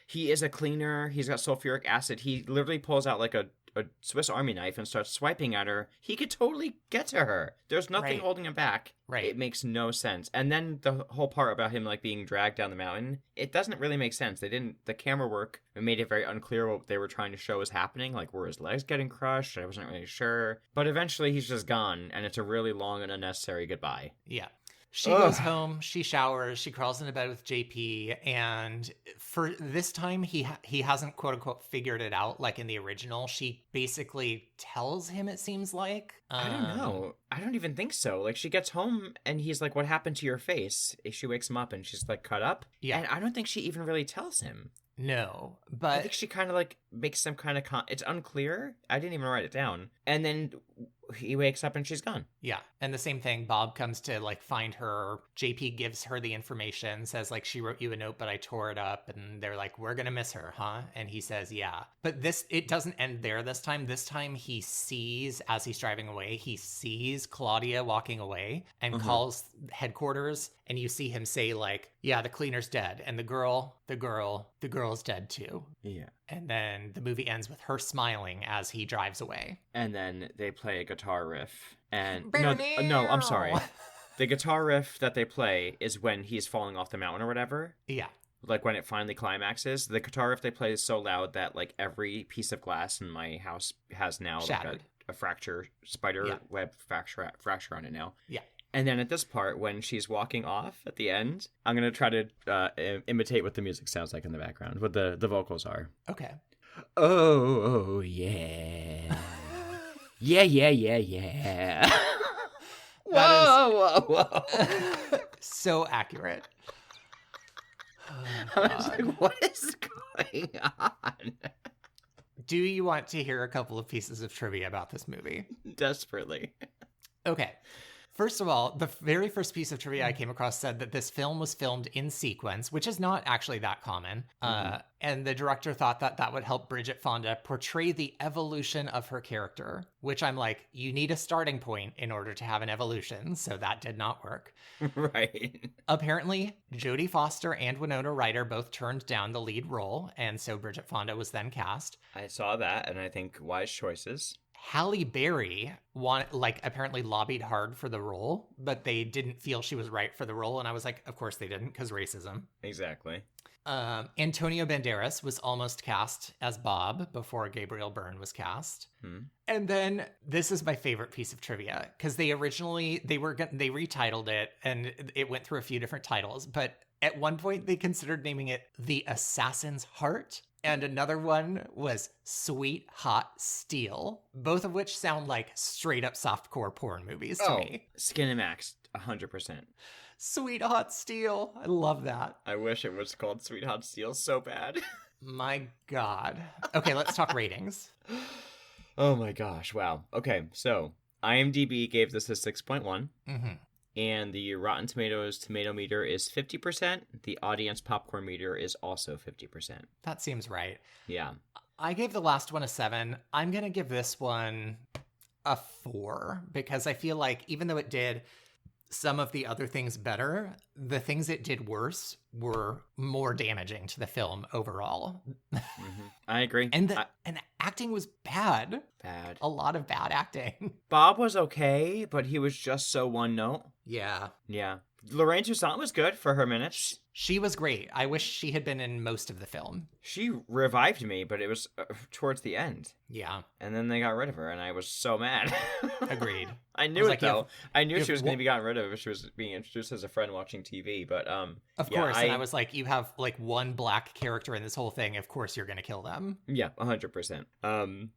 Speaker 1: He is a cleaner. He's got sulfuric acid. He literally pulls out like a Swiss Army knife and starts swiping at her. He could totally get to her. There's nothing holding him back.
Speaker 2: Right.
Speaker 1: It makes no sense. And then the whole part about him like being dragged down the mountain, it doesn't really make sense. The camera work, it made it very unclear what they were trying to show is happening. Like, were his legs getting crushed? I wasn't really sure. But eventually he's just gone, and it's a really long and unnecessary goodbye.
Speaker 2: Yeah. She goes home, she showers, she crawls into bed with JP, and for this time, he hasn't, quote-unquote, figured it out like in the original. She basically tells him, it seems like.
Speaker 1: I don't know. I don't even think so. Like, she gets home, and he's like, what happened to your face? She wakes him up, and she's like, cut up?
Speaker 2: Yeah.
Speaker 1: And I don't think she even really tells him.
Speaker 2: No, but
Speaker 1: I think she kind of like makes some kind of it's unclear. I didn't even write it down. And then he wakes up and she's gone.
Speaker 2: Yeah. And the same thing, Bob comes to like find her. JP gives her the information, says like, she wrote you a note, but I tore it up. And they're like, we're going to miss her, huh? And he says, yeah. But it doesn't end there this time. This time he sees, as he's driving away, he sees Claudia walking away and calls headquarters. And you see him say like, yeah, the cleaner's dead. And the girl's dead too.
Speaker 1: Yeah.
Speaker 2: And then the movie ends with her smiling as he drives away.
Speaker 1: And then they play a guitar riff. And no, I'm sorry. The guitar riff that they play is when he's falling off the mountain or whatever.
Speaker 2: Yeah.
Speaker 1: Like when it finally climaxes. The guitar riff they play is so loud that like every piece of glass in my house has now
Speaker 2: shattered.
Speaker 1: Like a fracture, web fracture on it now.
Speaker 2: Yeah.
Speaker 1: And then at this part, when she's walking off at the end, I'm going to try to imitate what the music sounds like in the background, what the vocals are.
Speaker 2: Okay.
Speaker 1: Oh, yeah. Yeah. Whoa.
Speaker 2: So accurate.
Speaker 1: I was like, what is going on?
Speaker 2: Do you want to hear a couple of pieces of trivia about this movie?
Speaker 1: Desperately.
Speaker 2: Okay. First of all, the very first piece of trivia I came across said that this film was filmed in sequence, which is not actually that common. And the director thought that would help Bridget Fonda portray the evolution of her character, which I'm like, you need a starting point in order to have an evolution. So that did not work.
Speaker 1: Right.
Speaker 2: Apparently, Jodie Foster and Winona Ryder both turned down the lead role. And so Bridget Fonda was then cast.
Speaker 1: I saw that, and I think wise choices.
Speaker 2: Halle Berry apparently lobbied hard for the role, but they didn't feel she was right for the role. And I was like, of course they didn't, because racism.
Speaker 1: Exactly.
Speaker 2: Antonio Banderas was almost cast as Bob before Gabriel Byrne was cast. And then this is my favorite piece of trivia, because they retitled it and it went through a few different titles. But at one point they considered naming it The Assassin's Heart. And another one was Sweet Hot Steel, both of which sound like straight up softcore porn movies to me.
Speaker 1: Skinemax, 100%.
Speaker 2: Sweet Hot Steel. I love that.
Speaker 1: I wish it was called Sweet Hot Steel so bad.
Speaker 2: My God. Okay, let's talk ratings.
Speaker 1: Oh my gosh, wow. Okay, so IMDb gave this a 6.1.
Speaker 2: Mm-hmm.
Speaker 1: And the Rotten Tomatoes tomato meter is 50%. The audience popcorn meter is also 50%.
Speaker 2: That seems right.
Speaker 1: Yeah.
Speaker 2: I gave the last one a 7. I'm going to give this one a 4 because I feel like even though it did some of the other things better, the things it did worse were more damaging to the film overall.
Speaker 1: Mm-hmm. I agree.
Speaker 2: And the acting was bad.
Speaker 1: Bad.
Speaker 2: A lot of bad acting.
Speaker 1: Bob was okay, but he was just so one note.
Speaker 2: Yeah.
Speaker 1: Yeah. Lorraine Toussaint was good for her minutes.
Speaker 2: She was great. I wish she had been in most of the film.
Speaker 1: She revived me, but it was towards the end.
Speaker 2: Yeah.
Speaker 1: And then they got rid of her, and I was so mad.
Speaker 2: Agreed.
Speaker 1: I knew it, though. I knew she was going to be gotten rid of if she was being introduced as a friend watching TV, but
Speaker 2: Of course, and I was like, you have like one black character in this whole thing. Of course you're going to kill them.
Speaker 1: Yeah, 100%. I'm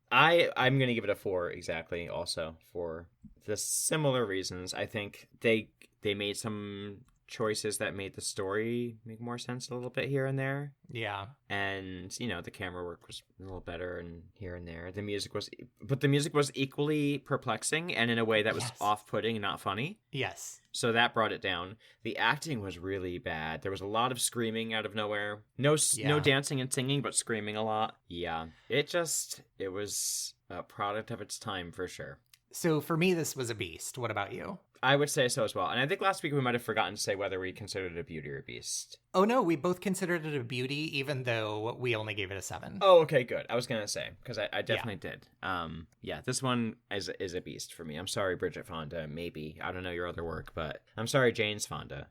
Speaker 1: going to give it a 4 exactly also for the similar reasons. I think they made some choices that made the story make more sense a little bit here and there.
Speaker 2: Yeah.
Speaker 1: And, the camera work was a little better and here and there. The music was equally perplexing and in a way that was off-putting and not funny.
Speaker 2: Yes.
Speaker 1: So that brought it down. The acting was really bad. There was a lot of screaming out of nowhere. No dancing and singing, but screaming a lot. Yeah. It was a product of its time for sure.
Speaker 2: So for me, this was a beast. What about you?
Speaker 1: I would say so as well. And I think last week we might have forgotten to say whether we considered it a beauty or a beast.
Speaker 2: Oh, no, we both considered it a beauty, even though we only gave it a 7.
Speaker 1: Oh, okay, good. I was going to say, because I definitely did. This one is a beast for me. I'm sorry, Bridget Fonda, maybe. I don't know your other work, but I'm sorry, Jane's Fonda.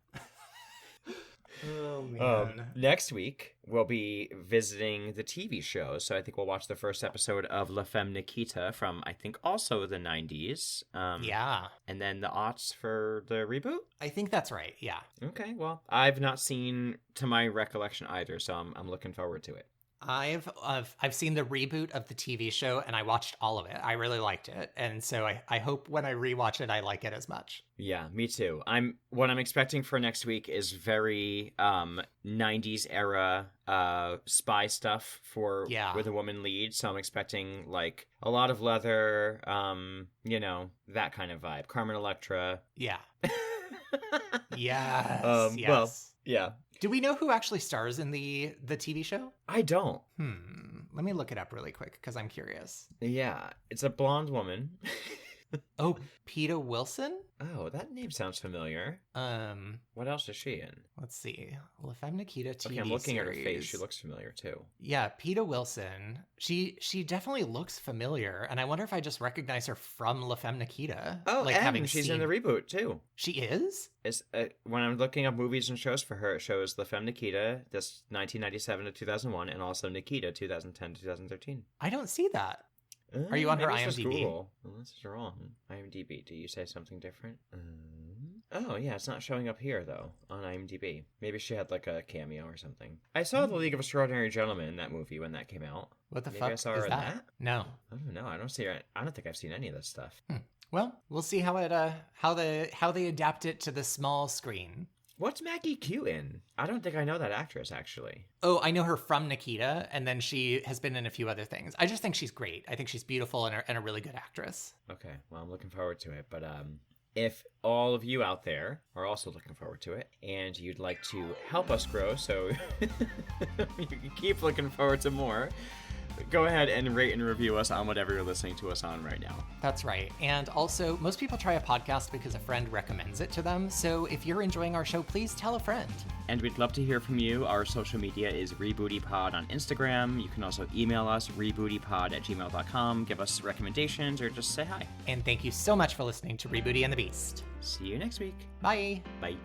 Speaker 2: Oh, man.
Speaker 1: Next week, we'll be visiting the TV show. So I think we'll watch the first episode of La Femme Nikita from, I think, also the 90s.
Speaker 2: Yeah.
Speaker 1: And then the aughts for the reboot?
Speaker 2: I think that's right, yeah.
Speaker 1: Okay, well, I've not seen, to my recollection, either, so I'm looking forward to it.
Speaker 2: I've seen the reboot of the TV show, and I watched all of it. I really liked it, and so I hope when I rewatch it, I like it as much.
Speaker 1: Yeah, me too. What I'm expecting for next week is very 90s era spy stuff with a woman lead. So I'm expecting like a lot of leather, that kind of vibe. Carmen Electra.
Speaker 2: Yeah. Yes. Yes.
Speaker 1: Well, yeah.
Speaker 2: Do we know who actually stars in the TV show?
Speaker 1: I don't.
Speaker 2: Let me look it up really quick because I'm curious.
Speaker 1: Yeah, it's a blonde woman.
Speaker 2: Oh, Peta Wilson?
Speaker 1: Oh, that name sounds familiar. What else is she in?
Speaker 2: Let's see. La Femme Nikita TV
Speaker 1: Okay, I'm looking
Speaker 2: series.
Speaker 1: at her face. She looks familiar too.
Speaker 2: Yeah, Peta Wilson. She definitely looks familiar, and I wonder if I just recognize her from La Femme Nikita.
Speaker 1: Oh, like and she's in the reboot too.
Speaker 2: She is?
Speaker 1: It's when I'm looking up movies and shows for her, it shows La Femme Nikita, this 1997 to 2001, and also Nikita 2010 to 2013.
Speaker 2: I don't see that. Are you on her IMDb?
Speaker 1: Google. Unless it's wrong. IMDb. Do you say something different? Oh, yeah, it's not showing up here, though, on IMDb. Maybe she had, like, a cameo or something. I saw The League of Extraordinary Gentlemen in that movie when that came out.
Speaker 2: What the
Speaker 1: Maybe
Speaker 2: fuck
Speaker 1: I saw
Speaker 2: is
Speaker 1: her in
Speaker 2: that? No.
Speaker 1: I don't know. I don't think I've seen any of this stuff.
Speaker 2: Well, we'll see how they adapt it to the small screen.
Speaker 1: What's Maggie Q in? I don't think I know that actress, actually.
Speaker 2: Oh, I know her from Nikita, and then she has been in a few other things. I just think she's great. I think she's beautiful and a really good actress.
Speaker 1: Okay, well, I'm looking forward to it. But if all of you out there are also looking forward to it, and you'd like to help us grow so you can keep looking forward to more, go ahead and rate and review us on whatever you're listening to us on right now.
Speaker 2: That's right. And also, most people try a podcast because a friend recommends it to them. So if you're enjoying our show, please tell a friend.
Speaker 1: And we'd love to hear from you. Our social media is RebootyPod on Instagram. You can also email us, rebootypod@gmail.com. Give us recommendations or just say hi.
Speaker 2: And thank you so much for listening to Rebooty and the Beast.
Speaker 1: See you next week.
Speaker 2: Bye.
Speaker 1: Bye.